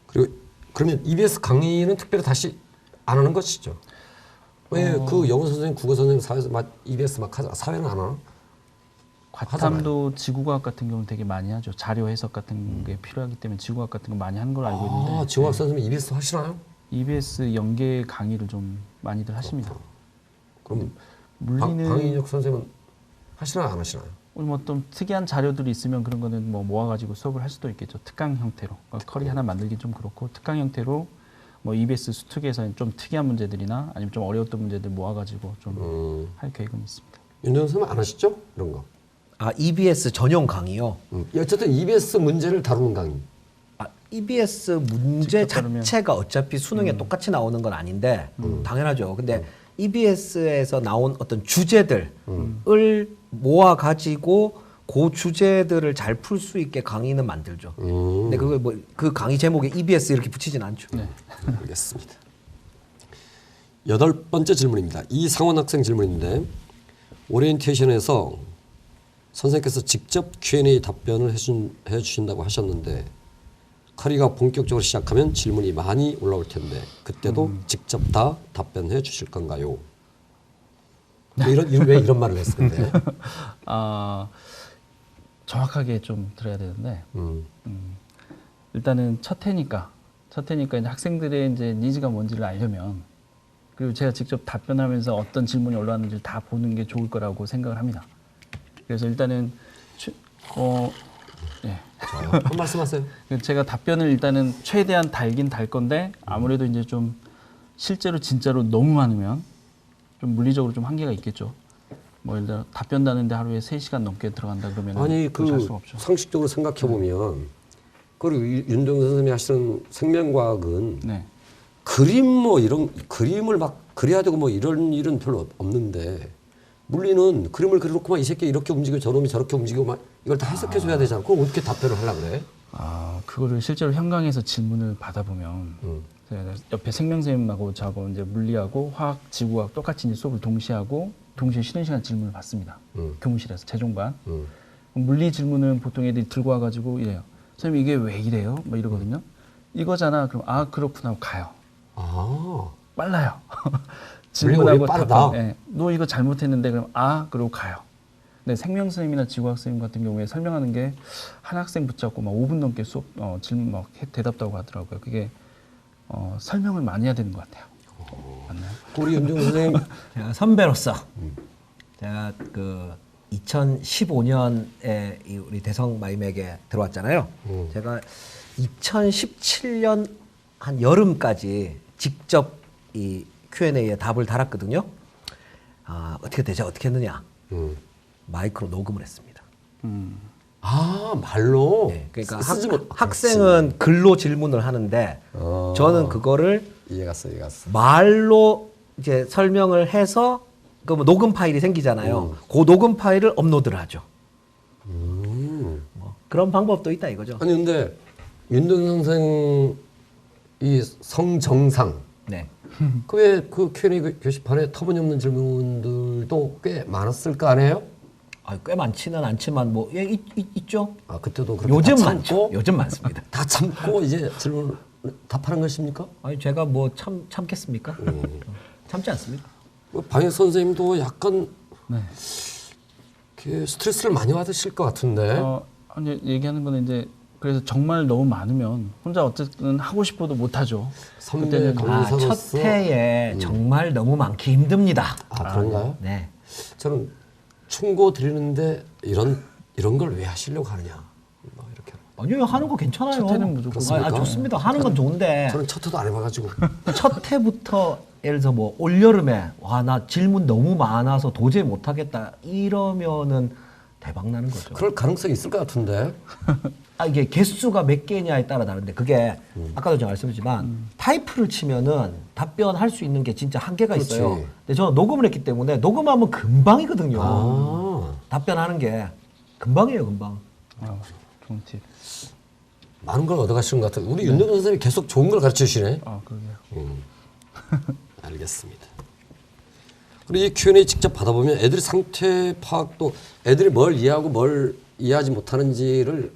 그리고 그러면 EBS 강의는 특별히 다시 안 하는 것이죠. 왜 그 영어 선생님, 국어 선생님 사회에서 막 EBS 막 하자 사회는 안 하나? 과탐도 지구과학 같은 경우는 되게 많이 하죠. 자료 해석 같은 게 필요하기 때문에 지구과학 같은 거 많이 하는 걸로 알고 있는데 지구학 선생님 EBS 하시나요? EBS 연계 강의를 좀 많이들 하십니다. 그럼 물리는 강인혁 선생님은 하시나요, 안 하시나요? 뭐 어떤 특이한 자료들이 있으면 그런 거는 뭐 모아가지고 수업을 할 수도 있겠죠. 특강 형태로. 그러니까 커리 하나 만들기 좀 그렇고 특강 형태로 뭐 EBS 수특에서는 좀 특이한 문제들이나 아니면 좀 어려웠던 문제들 모아가지고 좀 할 계획은 있습니다. 윤정 선생님 안 하시죠? 이런 거. EBS 전용 강의요. 어쨌든 EBS 문제를 다루는 강의. EBS 문제 직접 다루면. 자체가 어차피 수능에 똑같이 나오는 건 아닌데 당연하죠. 근데 EBS에서 나온 어떤 주제들을 모아 가지고 그 주제들을 잘 풀 수 있게 강의는 만들죠. 근데 그걸 뭐 그 강의 제목에 EBS 이렇게 붙이진 않죠. 네. 알겠습니다. 8번째 질문입니다. 이상원 학생 질문인데 오리엔테이션에서 선생님께서 직접 Q&A 답변을 해주신다고 하셨는데 커리가 본격적으로 시작하면 질문이 많이 올라올 텐데 그때도 직접 다 답변해 주실 건가요? 왜 이런 말을 했을 건데? 정확하게 좀 들어야 되는데 일단은 첫 해니까 이제 학생들의 이제 니즈가 뭔지를 알려면 그리고 제가 직접 답변하면서 어떤 질문이 올라왔는지 다 보는 게 좋을 거라고 생각을 합니다. 그래서 일단은 네. 한 말씀하세요. 제가 답변을 일단은 최대한 달긴 달 건데 아무래도 이제 좀 실제로 진짜로 너무 많으면 좀 물리적으로 좀 한계가 있겠죠. 뭐 예를 들어 답변 다는데 하루에 3시간 넘게 들어간다 그러면 아니 할 수가 없죠. 상식적으로 생각해 보면 그리고 윤정 선생님이 하시는 생명과학은 네. 그림 뭐 이런 그림을 막 그려야 되고 뭐 이런 일은 별로 없는데 물리는 그림을 그려놓고 막 이 새끼 이렇게 움직이고 저놈이 저렇게 움직이고 막 이걸 다 해석해 줘야 되잖아. 그걸 어떻게 답변을 하려고 그래? 그거를 실제로 현강에서 질문을 받아보면 제가 옆에 생명선생님하고 저하고 이제 물리하고 화학, 지구과학 똑같이 이제 수업을 동시에 하고 동시에 쉬는 시간 질문을 받습니다. 교무실에서 재종반. 물리 질문은 보통 애들이 들고 와가지고 이래요. 선생님 이게 왜 이래요? 막 이러거든요. 이거잖아. 그럼 그렇구나 하고 가요. 빨라요. 질문하고 빠르다. 답변. 네. 너 이거 잘못했는데 그럼 그러고 가요. 근데 생명선생님이나 지구학 선생님 같은 경우에 설명하는 게 한 학생 붙잡고 막 5분 넘게 수업 질문 막 대답도 하고 하더라고요. 그게 설명을 많이 해야 되는 것 같아요. 맞나요? 우리 윤정 선생님 제가 선배로서 제가 그 2015년에 우리 대성 마이맥에 들어왔잖아요. 제가 2017년 한 여름까지 직접 이 Q&A에 답을 달았거든요. 어떻게 되죠? 어떻게 했느냐? 마이크로 녹음을 했습니다. 말로. 네, 그러니까 쓰지 못. 학생은 글로 질문을 하는데 저는 그거를 이해갔어. 말로 이제 설명을 해서 그 뭐 녹음 파일이 생기잖아요. 그 녹음 파일을 업로드를 하죠. 뭐 그런 방법도 있다 이거죠. 아니 근데 윤정 선생 이 성정상 네. 그 왜 그 Q&A 게시판에 터무니없는 질문들도 꽤 많았을 거 아니에요? 꽤 많지는 않지만 뭐 있죠. 아 그때도 그렇게 요즘 다 많죠. 참고 요즘 많습니다. 다 참고 이제 질문 답하는 것입니까? 아니 제가 뭐 참겠습니까? 참지 않습니다. 방해 선생님도 약간 네. 그 스트레스를 많이 받으실 것 같은데. 아니, 얘기하는 거는 이제 그래서 정말 너무 많으면 혼자 어쨌든 하고 싶어도 못 하죠. 선배 그때는 강사로서 첫 해에 정말 너무 많기 힘듭니다. 그런가요? 네. 저는 충고 드리는데 이런 걸 왜 하시려고 하느냐. 뭐 이렇게. 아니요, 하는 거 괜찮아요. 첫 해는 무조건. 좋습니다. 하는 건 좋은데 저는 첫 해도 안 해봐가지고. 첫 해부터 예를 들어서 뭐 올여름에 나 질문 너무 많아서 도저히 못하겠다 이러면은 대박 나는 거죠. 그럴 가능성이 있을 것 같은데. 이게 개수가 몇 개냐에 따라 다른데 그게 아까도 제가 말씀드렸지만 타이프를 치면은 답변할 수 있는 게 진짜 한계가 그렇지. 있어요. 근데 저는 녹음을 했기 때문에 녹음하면 금방이거든요. 아. 답변하는 게 금방이에요, 금방. 좋은 팁. 많은 걸 얻어가시는 것 같아요. 우리 윤여동 선생님이 계속 좋은 걸 가르쳐 주시네. 그러게요. 알겠습니다. 그리고 이 Q&A 직접 받아보면 애들의 상태 파악도 애들이 뭘 이해하고 뭘 이해하지 못하는지를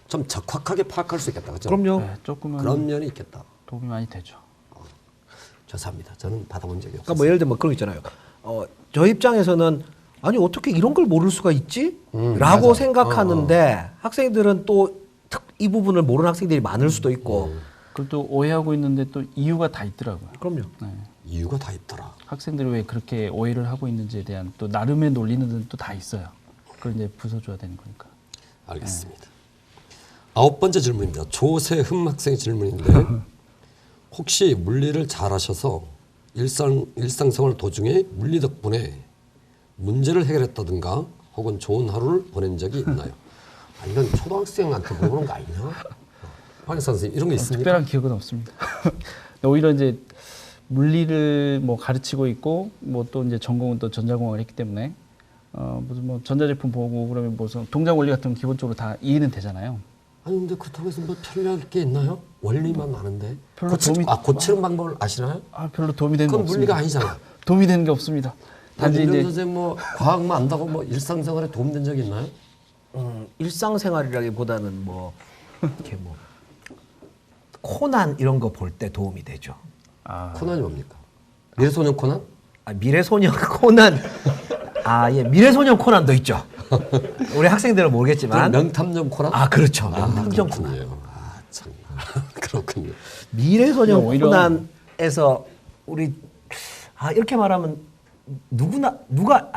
좀 적확하게 파악할 수 있겠다. 그렇죠? 그럼요. 네, 조금은 그런 면이 있겠다. 도움이 많이 되죠. 죄송합니다. 저는 받아본 적이 없어요. 그러니까 뭐 예를 들면 그런 거 있잖아요. 저 입장에서는 아니 어떻게 이런 걸 모를 수가 있지? 라고 맞아. 생각하는데 학생들은 또 이 부분을 모르는 학생들이 많을 수도 있고. 그리고 또 오해하고 있는데 또 이유가 다 있더라고요. 그럼요. 네. 이유가 다 있더라. 학생들이 왜 그렇게 오해를 하고 있는지에 대한 또 나름의 논리는 또 다 있어요. 그걸 이제 부숴줘야 되는 거니까. 알겠습니다. 9번째 질문입니다. 조세흠 학생의 질문인데 혹시 물리를 잘하셔서 일상생활 도중에 물리 덕분에 문제를 해결했다든가 혹은 좋은 하루를 보낸 적이 있나요? 이건 초등학생한테 물어보는 거 아니냐? 황 선생님 이런 게 있습니까? 특별한 기억은 없습니다. 오히려 이제 물리를 뭐 가르치고 있고 뭐 또 이제 전공은 또 전자공학을 했기 때문에 무슨 뭐 전자제품 보고 그러면 무슨 동작 원리 같은 건 기본적으로 다 이해는 되잖아요. 아니 근데 그렇다고 해서 뭐 편리할 게 있나요? 원리만 아는데 별로 도움이- 고치는 방법을 아시나요? 별로 도움이 되는 게 그건 물리가 없습니다. 아니잖아. 도움이 되는 게 없습니다. 단지 윤정 이제 선생님 뭐 과학만 안다고 뭐 일상생활에 도움된 적 있나요? 일상생활이라기보다는 뭐 이렇게 뭐 코난 이런 거 볼 때 도움이 되죠. 코난이 뭡니까? 미래소년 코난? 미래소년 코난. 예, 미래소년 코난도 있죠. 우리 학생들은 모르겠지만. 명탐정 코난? 그렇죠. 명탐정 코난. 그렇군요. 참 그렇군요. 미래소년 오히려- 코난에서 우리 이렇게 말하면 누가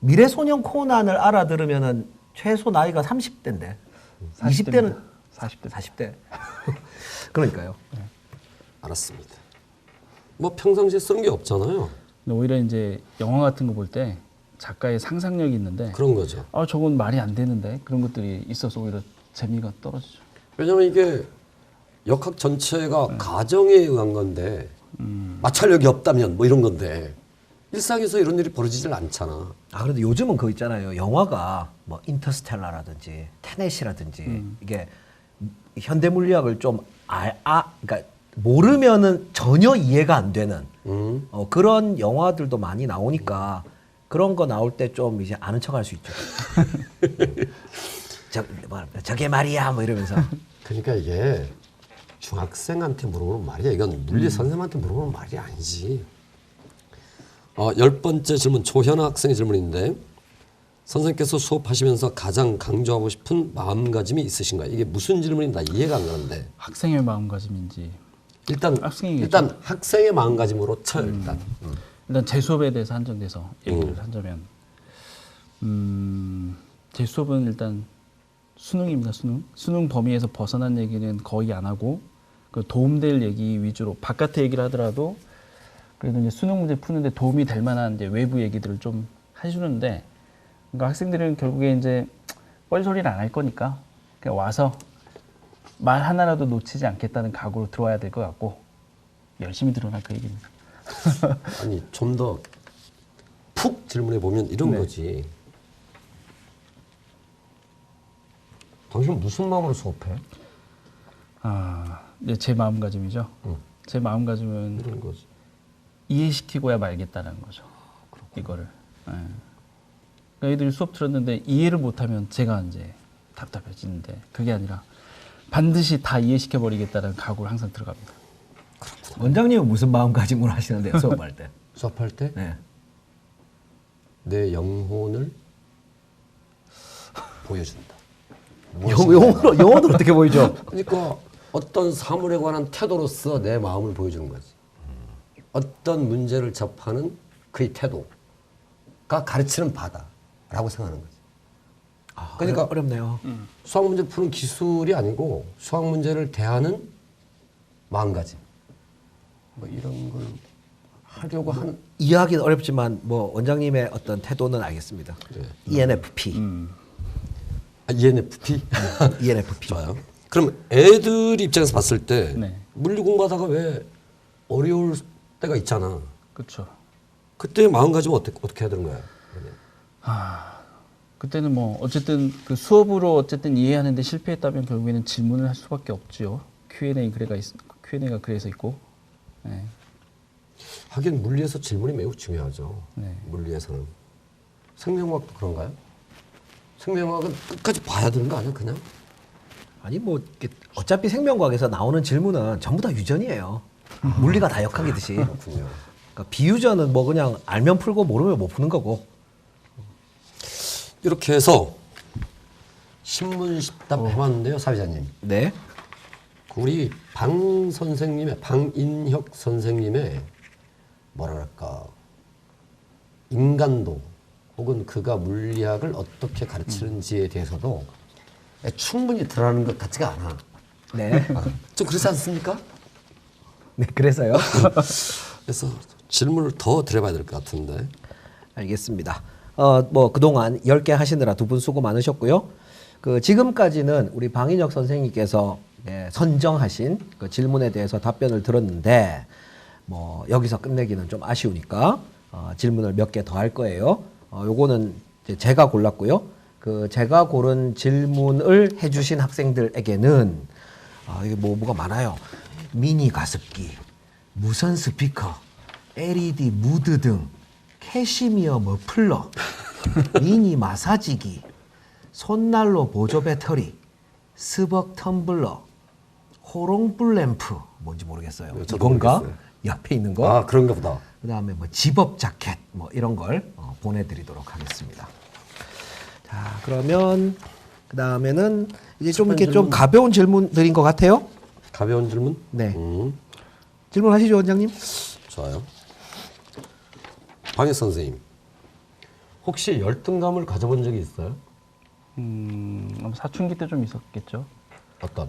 미래소년 코난을 알아들으면은 최소 나이가 30대인데 20대는 40대. 그러니까요. 알았습니다. 뭐 평상시에 쓰는 게 없잖아요. 근데 오히려 이제 영화 같은 거 볼 때 작가의 상상력이 있는데 그런 거죠. 저건 말이 안 되는데 그런 것들이 있어서 오히려 재미가 떨어지죠. 왜냐면 이게 역학 전체가 가정에 의한 건데 마찰력이 없다면 뭐 이런 건데 일상에서 이런 일이 벌어지질 않잖아. 그런데 요즘은 그거 있잖아요. 영화가 뭐 인터스텔라라든지 테넷이라든지 이게 현대 물리학을 좀 그러니까 모르면은 전혀 이해가 안 되는 그런 영화들도 많이 나오니까 그런 거 나올 때 좀 이제 아는 척할 수 있죠. 저게 말이야 뭐 이러면서. 그러니까 이게 중학생한테 물어보는 말이야. 이건 물리 선생님한테 물어보는 말이 아니지. 10번째 질문 조현아 학생의 질문인데 선생님께서 수업하시면서 가장 강조하고 싶은 마음가짐이 있으신가요? 이게 무슨 질문인지 나 이해가 안 가는데 학생의 마음가짐인지 일단 학생의 마음가짐으로 쳐 일단. 일단 제 수업에 대해서 한정돼서 얘기를 하자면 제 수업은 일단 수능입니다. 수능 범위에서 벗어난 얘기는 거의 안 하고 그 도움될 얘기 위주로 바깥의 얘기를 하더라도 그래도 이제 수능 문제 푸는데 도움이 될 만한 이제 외부 얘기들을 좀 해주는데 그러니까 학생들은 결국에 이제 뻘소리를 안 할 거니까 그냥 와서 말 하나라도 놓치지 않겠다는 각오로 들어와야 될 것 같고 열심히 들어라 그 얘기입니다. 아니 좀 더 푹 질문해 보면 이런 거지. 당신 무슨 마음으로 수업해? 이제 제 마음가짐이죠. 제 마음가짐은 이런 거지. 이해시키고야 말겠다는 거죠. 이거를. 그러니까 애들이 수업 들었는데 이해를 못하면 제가 이제 답답해지는데 그게 아니라 반드시 다 이해시켜 버리겠다는 각오를 항상 들어갑니다. 원장님은 무슨 마음가짐으로 하시는데요, 수업할 때? 수업할 때 내 네. 영혼을 보여준다. 영어도 어떻게 보이죠? 그러니까 어떤 사물에 관한 태도로서 내 마음을 보여주는 거지. 어떤 문제를 접하는 그의 태도가 가르치는 바다라고 생각하는 거지. 그러니까 어렵네요. 수학 문제 푸는 기술이 아니고 수학 문제를 대하는 마음가짐. 뭐 이런 걸 하려고 하는. 이해하기는 어렵지만 뭐 원장님의 어떤 태도는 알겠습니다. ENFP. ENFP? ENFP. 좋아요. 그럼 애들 입장에서 봤을 때 네. 물리 공부하다가 왜 어려울 때가 있잖아. 그렇죠. 그때 마음가짐 어떻게 해야 되는 거야? 그때는 뭐 어쨌든 그 수업으로 어쨌든 이해하는데 실패했다면 결국에는 질문을 할 수밖에 없지요. Q&A가 그래서 있고. 네. 하긴 물리에서 질문이 매우 중요하죠. 네. 물리에서는. 생명과학도 그런가요? 생명과학은 끝까지 봐야 되는 거 아니야, 그냥? 아니 뭐 이렇게 어차피 생명과학에서 나오는 질문은 전부 다 유전이에요. 물리가 다 역학이듯이. 그렇군요. 그러니까 비유전은 뭐 그냥 알면 풀고 모르면 못 푸는 거고. 이렇게 해서 신문십답 해봤는데요, 사회자님. 네. 우리 방 선생님의, 방인혁 선생님의 뭐랄까 인간도 혹은 그가 물리학을 어떻게 가르치는지에 대해서도 충분히 드러나는 것 같지가 않아. 네. 좀 그렇지 않습니까? 네, 그래서요. 그래서 질문을 더 드려봐야 될 것 같은데. 알겠습니다. 뭐 그동안 10개 하시느라 두 분 수고 많으셨고요. 그 지금까지는 우리 방인혁 선생님께서 선정하신 그 질문에 대해서 답변을 들었는데 뭐 여기서 끝내기는 좀 아쉬우니까 질문을 몇 개 더 할 거예요. 요거는 이제 제가 골랐고요. 그 제가 고른 질문을 해주신 학생들에게는 이게 뭐가 많아요. 미니 가습기, 무선 스피커, LED 무드 등, 캐시미어 머플러, 미니 마사지기, 손난로 보조 배터리, 스벅 텀블러, 호롱불 램프, 뭔지 모르겠어요. 저도 이건가? 모르겠어요. 옆에 있는 거. 아, 그런가 보다. 그다음에 뭐 집업 자켓 뭐 이런 걸 보내드리도록 하겠습니다. 자, 그러면 그다음에는 이제 좀 이렇게 좀 가벼운 질문들인 것 같아요. 가벼운 질문? 네. 질문하시죠, 원장님. 좋아요. 방희 선생님, 혹시 열등감을 가져본 적이 있어요? 아마 사춘기 때 좀 있었겠죠. 어떤?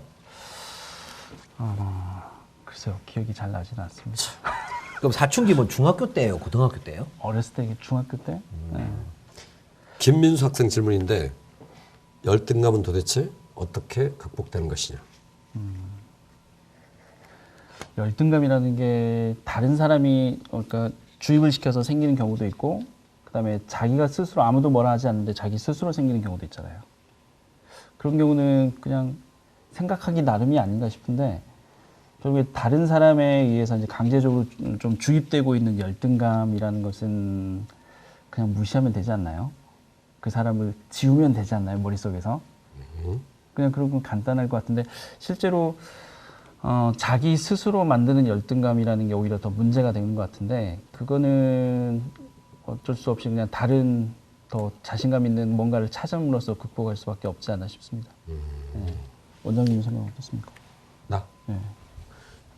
글쎄요, 기억이 잘 나진 않습니다. 그럼 사춘기면 중학교 때예요, 고등학교 때예요? 어렸을 때, 중학교 때? 네. 김민수 학생 질문인데 열등감은 도대체 어떻게 극복되는 것이냐? 열등감이라는 게 다른 사람이 그러니까 주입을 시켜서 생기는 경우도 있고, 그다음에 자기가 스스로 아무도 뭐라 하지 않는데 자기 스스로 생기는 경우도 있잖아요. 그런 경우는 그냥 생각하기 나름이 아닌가 싶은데, 결국에 다른 사람에 의해서 이제 강제적으로 좀 주입되고 있는 열등감이라는 것은 그냥 무시하면 되지 않나요? 그 사람을 지우면 되지 않나요? 머릿속에서? 그냥 그런 건 간단할 것 같은데, 실제로 자기 스스로 만드는 열등감이라는 게 오히려 더 문제가 되는 것 같은데, 그거는 어쩔 수 없이 그냥 다른 더 자신감 있는 뭔가를 찾음으로써 극복할 수밖에 없지 않나 싶습니다. 네. 원장님 생각 어떻습니까? 나? 네.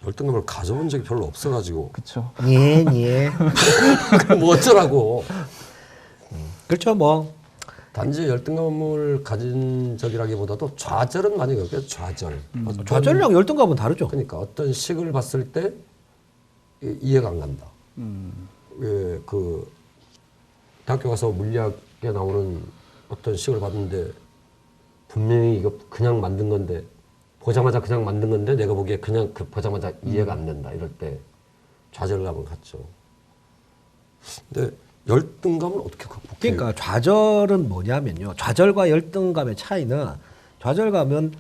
열등감을 가져본 적이 별로 없어가지고 그렇죠. 예, 예. 그럼 뭐 어쩌라고. 그렇죠, 뭐. 단지 열등감을 가진 적이라기보다도 좌절은 많이 겪어요. 좌절. 어떤- 좌절이랑 열등감은 다르죠. 그러니까 어떤 식을 봤을 때 이해가 안 간다. 왜 그 대학교 가서 물리학에 나오는 어떤 식을 봤는데 분명히 이거 그냥 만든 건데, 보자마자 그냥 만든 건데 내가 보기에 그냥 그 보자마자 이해가 안 된다. 이럴 때 좌절감을 갖죠. 근데 열등감을 어떻게 극복해요? 그러니까 좌절은 뭐냐면요. 좌절과 열등감의 차이는, 좌절감은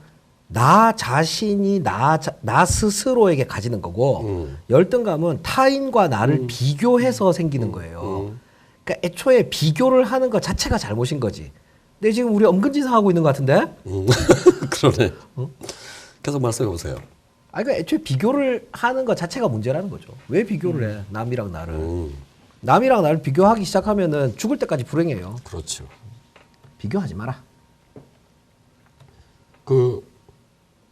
나 자신이 나 스스로에게 가지는 거고, 열등감은 타인과 나를 비교해서 생기는 거예요. 그러니까 애초에 비교를 하는 것 자체가 잘못인 거지. 근데 지금 우리 엄근짓을 하고 있는 것 같은데? 그러네. 계속 말씀해 보세요. 아니, 그러니까 애초에 비교를 하는 것 자체가 문제라는 거죠. 왜 비교를 해? 남이랑 나를. 남이랑 나를 비교하기 시작하면은 죽을 때까지 불행해요. 그렇죠. 비교하지 마라. 그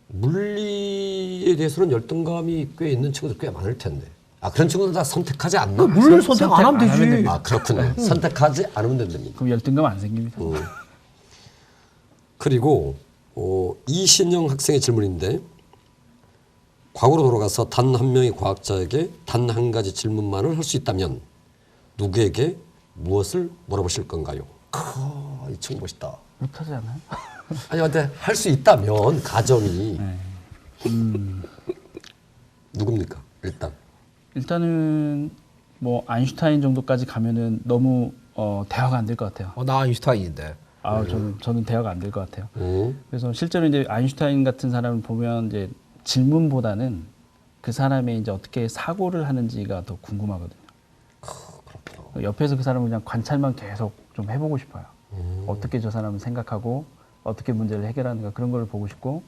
물리에 대해서는 열등감이 꽤 있는 친구들 꽤 많을 텐데. 아 그런 친구들 다 선택하지 않나? 물을 선택 안 하면 선택 안 하면 되지. 됩니다. 아 그렇군요. 선택하지 않으면 된답니다. 그럼 열등감 안 생깁니다. 그리고 이신영 학생의 질문인데 과거로 돌아가서 단 한 명의 과학자에게 단 한 가지 질문만을 할 수 있다면 누구에게 무엇을 물어보실 건가요? 이 친구 멋있다. 못하지 않아요? 아니 근데 할 수 있다면 가정이 누굽니까? 일단은 뭐 아인슈타인 정도까지 가면은 너무 대화가 안 될 것 같아요. 나 아인슈타인인데. 저는 대화가 안 될 것 같아요. 그래서 실제로 이제 아인슈타인 같은 사람을 보면 이제 질문보다는 그 사람의 이제 어떻게 사고를 하는지가 더 궁금하거든요. 옆에서 그 사람을 그냥 관찰만 계속 좀 해보고 싶어요. 어떻게 저 사람은 생각하고 어떻게 문제를 해결하는가 그런 걸 보고 싶고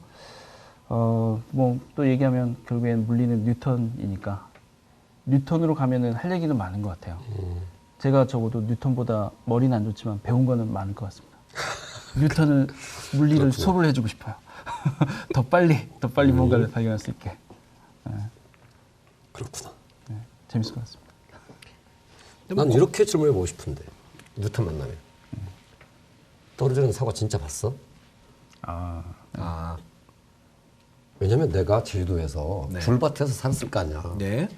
뭐 또 얘기하면 결국엔 물리는 뉴턴이니까 뉴턴으로 가면은 할 얘기는 많은 것 같아요. 제가 적어도 뉴턴보다 머리는 안 좋지만 배운 거는 많을 것 같습니다. 뉴턴은 물리를 그렇구나. 수업을 해주고 싶어요. 더 빨리 뭔가를 발견할 수 있게. 그렇구나. 재밌을 것 같습니다. 난 이렇게 질문해 보고 싶은데 뉴턴 만나면 떨어지는 사고 진짜 봤어? 왜냐면 내가 제주도에서 네. 귤밭에서 살았을 거 아니야. 네.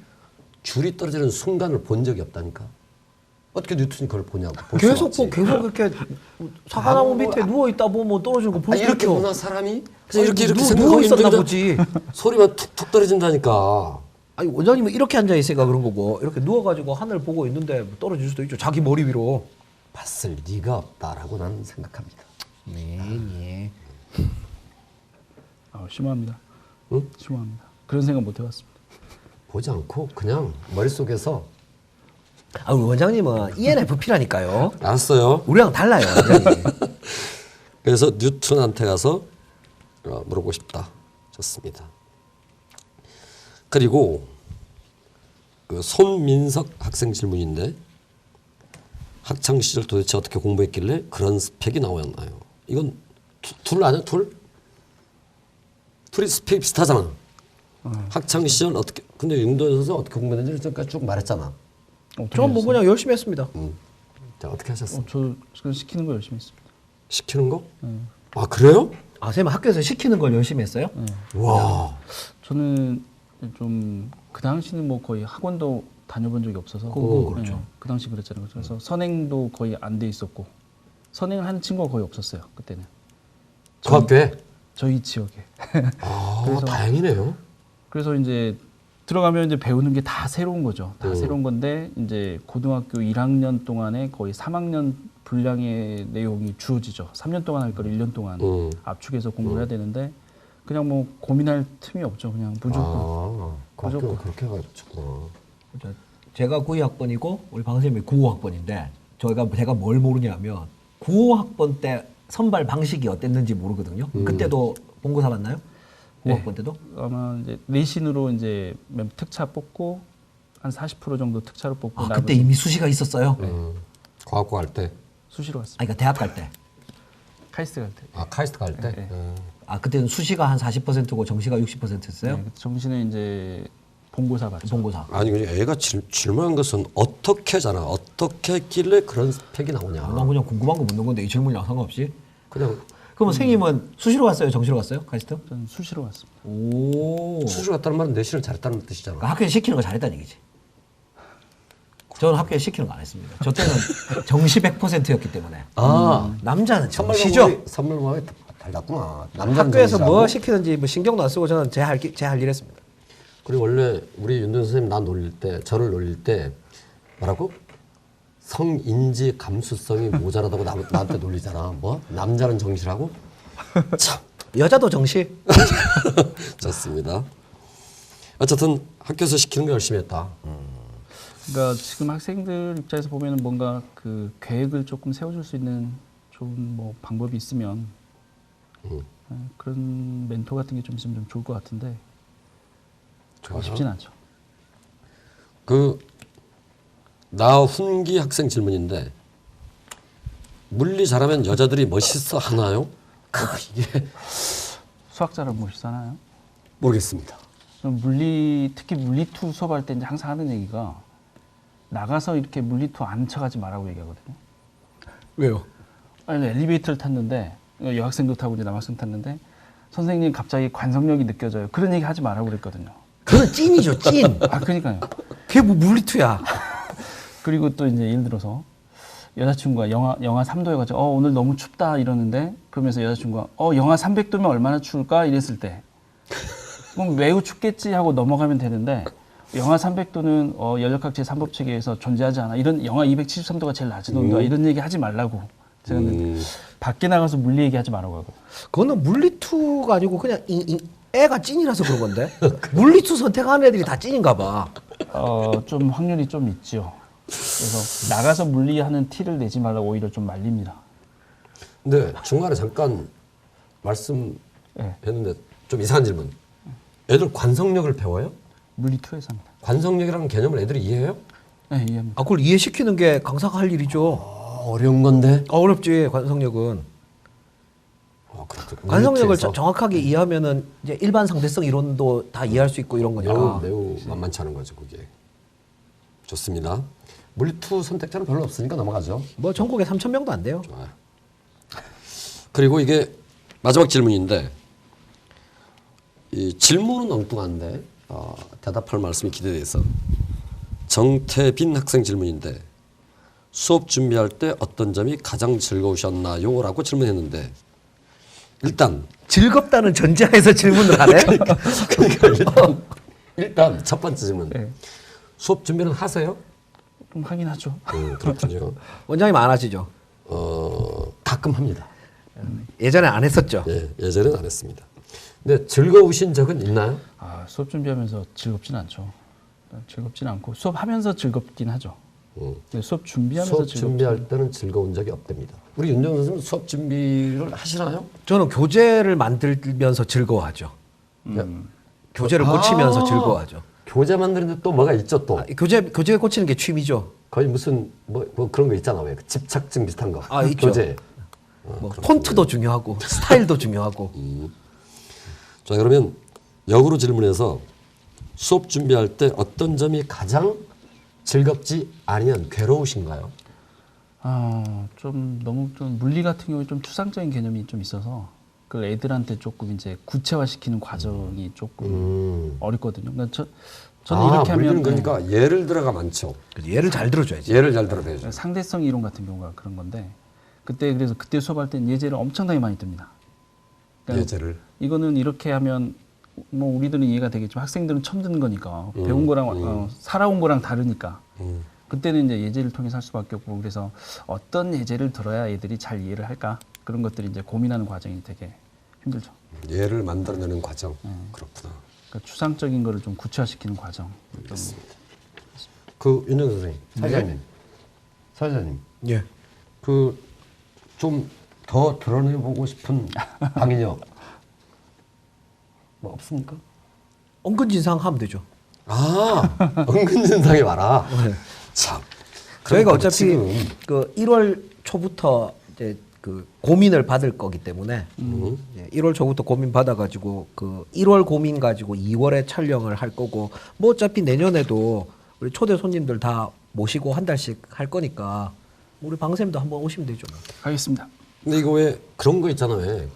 귤이 떨어지는 순간을 본 적이 없다니까. 어떻게 뉴턴이 그걸 보냐고. 볼 수가 계속 없지. 계속 이렇게 사과나무 밑에 누워 있다 보면 떨어지는 거 볼 수 이렇게 있죠. 보나 사람이? 그냥 이렇게 누워 생각하고 있었나 있는데 보지. 소리만 툭툭 떨어진다니까. 아니 원장님은 이렇게 앉아 있으니까 그런 거고 이렇게 누워가지고 하늘 보고 있는데 떨어질 수도 있죠. 자기 머리 위로. 봤을 리가 없다라고 나는 생각합니다. 네. 심오합니다. 응? 심오합니다. 그런 생각 못 해봤습니다. 보지 않고 그냥 머릿속에서 우리 원장님은 ENFP라니까요. 알았어요. 우리랑 달라요, 원장님. 그래서 뉴턴한테 가서 물어보고 싶다. 좋습니다. 그리고 그 손민석 학생 질문인데 학창 시절 도대체 어떻게 공부했길래 그런 스펙이 나오나요? 이건 툴 아니야? 툴? 툴이 스펙이 비슷하잖아. 학창 시절 어떻게 근데 윤도현 선수 어떻게 공부했는지 지금까지 쭉 말했잖아. 어떻게 뭐 그냥 열심히 했습니다. 자 어떻게 하셨어? 저 그냥 시키는 거 열심히 했습니다. 시키는 거? 아 그래요? 선생님 학교에서 시키는 걸 열심히 했어요? 와. 저는 좀 그 당시는 뭐 거의 학원도 다녀본 적이 없어서 그건 그렇죠. 그 당시 그랬잖아요. 그래서 선행도 거의 안 돼 있었고 선행을 하는 친구가 거의 없었어요. 그때는 그 학교에? 저희 지역에. 다행이네요. 그래서 이제 들어가면 이제 배우는 게 다 새로운 거죠. 다 새로운 건데 이제 고등학교 1학년 동안에 거의 3학년 분량의 내용이 주어지죠. 3년 동안 할 걸 1년 동안 압축해서 공부를 해야 되는데 그냥 뭐 고민할 틈이 없죠. 그냥 무조건. 그 학교가 그렇게 해가지고. 제가 92학번이고 우리 방 선생님이 95학번인데 제가 뭘 모르냐면 95학번 때 선발 방식이 어땠는지 모르거든요. 그때도 본고사 봤나요? 95학번 때도? 아마 이제 내신으로 이제 특차 뽑고 한 40% 정도 특차로 뽑고 그때 나머지 이미 수시가 있었어요. 과학고 갈 때. 수시로 왔습니다. 그러니까 대학 갈 때. 카이스트 갈 때. 카이스트 갈 때? 네. 그때는 수시가 한 40%고 정시가 60%였어요? 네, 정시는 이제 본고사 봤죠. 본고사. 아니 그냥 애가 질문한 것은 어떻게잖아. 어떻게 했길래 그런 스펙이 나오냐. 난 그냥 궁금한 거 묻는 건데 이 질문이랑 상관없이. 그냥 그러면 선생님은 수시로 갔어요? 정시로 갔어요? 카이스트? 저는 수시로 왔습니다. 오. 수술 갔다는 말은 내신을 잘했다는 뜻이잖아. 그러니까 학교에 시키는 거 잘했다는 얘기지. 저는 학교에 시키는 거 안 했습니다. 저 때는 정시 100%였기 때문에. 남자는 정시죠. 선물방에 달랐구나. 남자는 학교에서 뭐 정시라고? 시키는지 뭐 신경도 안 쓰고 저는 제 할 일 했습니다. 그리고 원래 우리 윤돈 선생님 저를 놀릴 때 뭐라고? 성인지 감수성이 모자라다고 나한테 놀리잖아. 뭐? 남자는 정시라고? 참. 여자도 정시. 좋습니다. 어쨌든 학교에서 시키는 거 열심히 했다. 그러니까 지금 학생들 입장에서 보면은 뭔가 그 계획을 조금 세워줄 수 있는 좋은 뭐 방법이 있으면 그런 멘토 같은 게 좀 있으면 좀 좋을 것 같은데 좋아요. 쉽진 않죠. 나훈기 학생 질문인데 물리 잘하면 여자들이 멋있어 하나요? 이게 수학자를 멋있잖아요. 모르겠습니다. 특히 물리2 수업할 때 이제 항상 하는 얘기가 나가서 이렇게 물리2 안 쳐가지 말라고 얘기하거든요. 왜요? 아니, 엘리베이터를 탔는데 여학생도 타고 이제 남학생 탔는데 선생님 갑자기 관성력이 느껴져요. 그런 얘기 하지 말라고 그랬거든요. 그건 찐이죠, 찐. 아, 그러니까요. 그게 뭐 물리투야. 그리고 또 이제 예를 들어서 여자친구가 영하 3도여가지고 오늘 너무 춥다 이러는데 그러면서 여자친구가 영하 300도면 얼마나 추울까 이랬을 때 그럼 매우 춥겠지 하고 넘어가면 되는데 영하 300도는 연력학 제3법 체계에서 존재하지 않아. 이런 영하 273도가 제일 낮은 온도야. 이런 얘기 하지 말라고. 제가 밖에 나가서 물리 얘기하지 말라고 하고. 그거는 물리투가 아니고 그냥 애가 찐이라서 그런 건데. 물리투 선택하는 애들이 다 찐인가 봐. 좀 확률이 좀 있죠. 그래서 나가서 물리하는 티를 내지 말라고 오히려 좀 말립니다. 근데 중간에 잠깐 말씀했는데 좀 이상한 질문. 애들 관성력을 배워요? 물리2에서 합니다. 관성력이라는 개념을 애들이 이해해요? 네, 이해합니다. 그걸 이해시키는 게 강사가 할 일이죠. 어려운 건데. 어렵지, 관성력은. 그렇죠. 관성력을 물리투에서 정확하게 이해하면은 이제 일반 상대성 이론도 다 이해할 수 있고 이런 거니까. 매우 만만치 않은 거죠, 그게. 좋습니다. 물리2 선택자는 별로 없으니까 넘어가죠. 뭐 전국에 3,000명도 안 돼요. 좋아요. 그리고 이게 마지막 질문인데 이 질문은 엉뚱한데 대답할 말씀이 기대돼서 정태빈 학생 질문인데 수업 준비할 때 어떤 점이 가장 즐거우셨나요? 라고 질문했는데 일단 즐겁다는 전제하에서 질문을 하네. 그러니까 일단 첫 번째 질문. 네. 수업 준비는 하세요? 좀 하긴 하죠. 그렇군요. 원장님 안 하시죠? 가끔 합니다. 예전에 안 했었죠. 예, 예전에는 안 했습니다. 근데 즐거우신 적은 있나요? 수업 준비하면서 즐겁진 않죠. 즐겁진 않고 수업하면서 즐겁긴 하죠. 근데 수업 준비하면서 수업 준비할 때는 즐거운 적이 없답니다. 우리 윤정 선생님 수업 준비를 하시나요? 저는 교재를 만들면서 즐거워하죠. 교재를 고치면서 즐거워하죠. 교재 만드는데 또 뭐가 있죠 또. 교재 고치는 게 취미죠. 거의 무슨 뭐 그런 거 있잖아 왜 집착증 비슷한 거. 있죠. 교재. 뭐 폰트도 중요하고 스타일도 중요하고. 자 그러면 역으로 질문해서 수업 준비할 때 어떤 점이 가장 즐겁지 아니면 괴로우신가요? 좀 너무 좀 물리 같은 경우에 좀 추상적인 개념이 좀 있어서 그 애들한테 조금 이제 구체화시키는 과정이 조금 어렵거든요. 그러니까 저는 이렇게 하면 그러니까 예를 들어가 많죠. 예를 잘 들어줘야지. 예를 잘 들어야죠. 상대성 이론 같은 경우가 그런 건데 그때 수업할 땐 예제를 엄청나게 많이 듭니다. 그러니까 예제를. 이거는 이렇게 하면 뭐 우리들은 이해가 되겠지만 학생들은 처음 듣는 거니까 배운 거랑 살아온 거랑 다르니까 그때는 이제 예제를 통해서 할 수밖에 없고 그래서 어떤 예제를 들어야 애들이 잘 이해를 할까 그런 것들이 이제 고민하는 과정이 되게 힘들죠. 예를 만들어내는 과정. 그렇구나. 그러니까 추상적인 거를 좀 구체화시키는 과정. 알겠습니다. 윤정 선생님, 사회자님, 예. 좀 더 드러내보고 싶은 방인혁 뭐 없습니까? 은근진상 하면 되죠. 은근진상에 와라. 참. 저희가 그러니까 어차피 지금 1월 초부터 이제 그 고민을 받을 거기 때문에 1월 초부터 고민 받아가지고 1월 고민 가지고 2월에 촬영을 할 거고 뭐 어차피 내년에도 우리 초대 손님들 다 모시고 한 달씩 할 거니까 우리 방쌤도 한번 오시면 되죠. 하겠습니다. 근데 이거 왜 그런 거 있잖아요. 왜.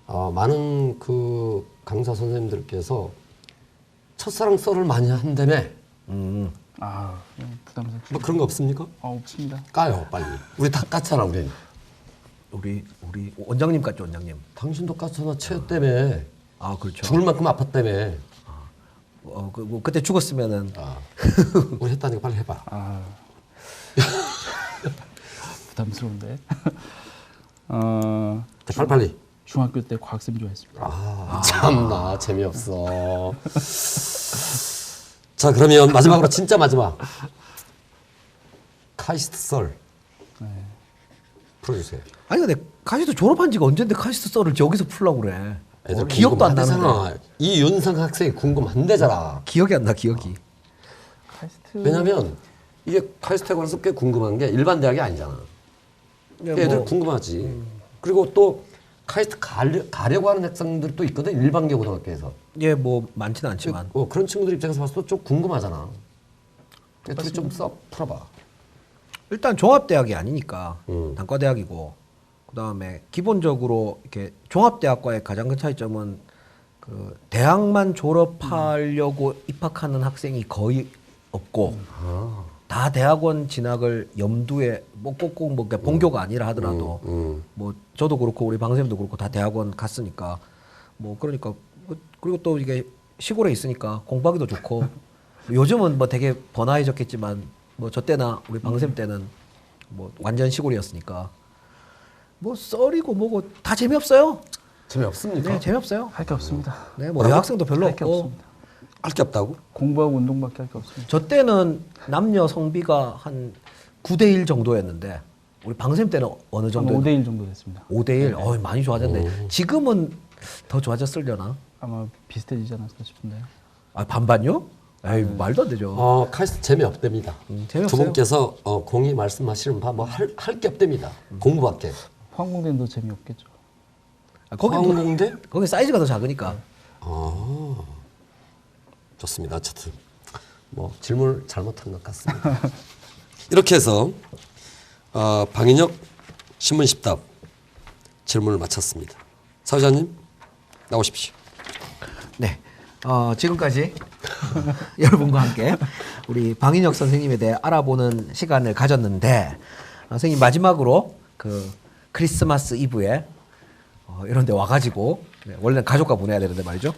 많은 그 강사 선생님들께서 첫사랑 썰을 많이 한다며. 부담스럽죠. 뭐 그런 거 없습니까? 없습니다. 까요 빨리. 우리 다 깠잖아 우리. 우리 원장님 같죠, 원장님. 당신도 깠잖아 체육 때문에. 그렇죠. 죽을 만큼 아팠다며. 그때 죽었으면은 우리 했다니까 빨리 해봐. 부담스러운데. 빨리. 중학교 때 과학쌤 좋아했습니다. 참나 재미없어. 자 그러면 마지막으로 진짜 마지막 카이스트 썰 풀어주세요. 아니 근데 카시스트 졸업한 지가 언젠데 카시스트 썰을 저기서 풀라고 그래. 애들 기억도 안 나는데. 궁금하대잖아. 이윤상 학생이 궁금한데잖아. 기억이 안 나 기억이. 카이스트 왜냐면 이게 카이스트에 관해서 꽤 궁금한 게 일반 대학이 아니잖아. 예, 애들 뭐, 궁금하지. 그리고 또 카이스트 가려고 하는 학생들도 있거든. 일반계 고등학교에서. 예, 뭐 많지는 않지만. 그런 친구들 입장에서 봤을 때 좀 궁금하잖아. 어떻게 좀 써 풀어봐. 일단 종합대학이 아니니까 음. 단과대학이고 그다음에 기본적으로 이렇게 종합대학과의 가장 큰 차이점은 그 대학만 졸업하려고 입학하는 학생이 거의 없고 다 대학원 진학을 염두에 뭐 꼭꼭 뭐 그러니까 본교가 아니라 하더라도 뭐 저도 그렇고 우리 방쌤도 그렇고 다 대학원 갔으니까 뭐 그러니까 그리고 또 이게 시골에 있으니까 공부하기도 좋고 요즘은 뭐 되게 번화해졌겠지만 뭐 저 때나 우리 방쌤 때는 뭐 완전 시골이었으니까 뭐 썰이고 뭐고 다 재미없어요. 재미없습니까? 네, 재미없어요. 할 게 없습니다. 네, 뭐 여학생도 별로 할 게 없고. 없습니다. 할 게 없다고? 공부하고 운동밖에 할 게 없습니다. 저 때는 남녀 성비가 한 9대1 정도였는데 우리 방쌤 때는 어느 한 정도? 5대1 정도 됐습니다. 5대1. 어이, 많이 좋아졌네. 지금은 더 좋아졌으려나? 아마 비슷해지지 않았을까 싶은데요. 아, 반반요? 에이, 말도 안 되죠. 카이스트 재미없답니다. 재미없어요. 두 분께서 공이 말씀하시는 바 뭐 할 게 없답니다. 공부밖에. 화공대도 재미없겠죠. 아, 거긴 또- 화공대? 거기 사이즈가 더 작으니까. 좋습니다. 어쨌든 뭐 질문을 잘못한 것 같습니다. 이렇게 해서 방인혁 신문십답 질문을 마쳤습니다. 사회자님 나오십시오. 네. 지금까지 여러분과 함께 우리 방인혁 선생님에 대해 알아보는 시간을 가졌는데 선생님 마지막으로 그 크리스마스 이브에 이런 데 와가지고 네, 원래는 가족과 보내야 되는데 말이죠.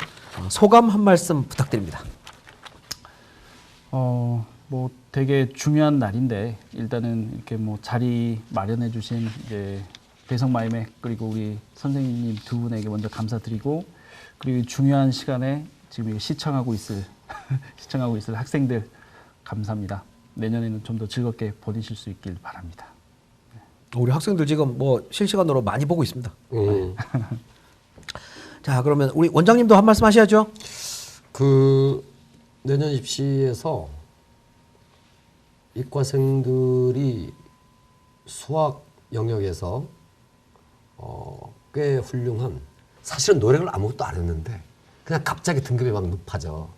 소감 한 말씀 부탁드립니다. 뭐 되게 중요한 날인데 일단은 이렇게 뭐 자리 마련해 주신 이제 배성마이맥 그리고 우리 선생님 두 분에게 먼저 감사드리고 그리고 이 중요한 시간에 지금 시청하고 있을 시청하고 있을 학생들 감사합니다. 내년에는 좀 더 즐겁게 보내실 수 있길 바랍니다. 우리 학생들 지금 뭐 실시간으로 많이 보고 있습니다. 자, 그러면 우리 원장님도 한 말씀 하셔야죠. 그 내년 입시에서 이과생들이 수학 영역에서 꽤 훌륭한 사실은 노력을 아무것도 안 했는데 그냥 갑자기 등급이 막 높아져.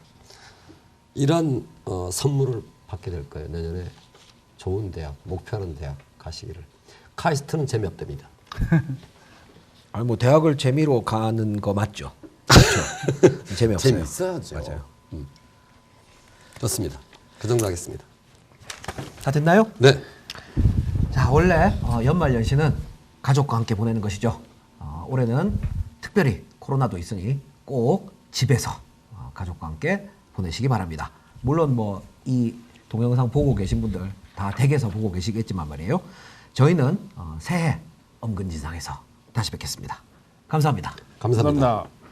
이런 선물을 받게 될 거예요. 내년에 좋은 대학, 목표하는 대학 가시기를. 카이스트는 재미없답니다. 아니 뭐 대학을 재미로 가는 거 맞죠? 그렇죠. 재미없어요. 재밌어야죠. 맞아요. 좋습니다. 그 정도 하겠습니다. 다 됐나요? 네. 자, 원래 연말 연시는 가족과 함께 보내는 것이죠. 올해는 특별히 코로나도 있으니 꼭 집에서 가족과 함께 보내시기 바랍니다. 물론 뭐 이 동영상 보고 계신 분들 다 댁에서 보고 계시겠지만 말이에요. 저희는 새해 엄근진상에서 다시 뵙겠습니다. 감사합니다. 감사합니다. 감사합니다.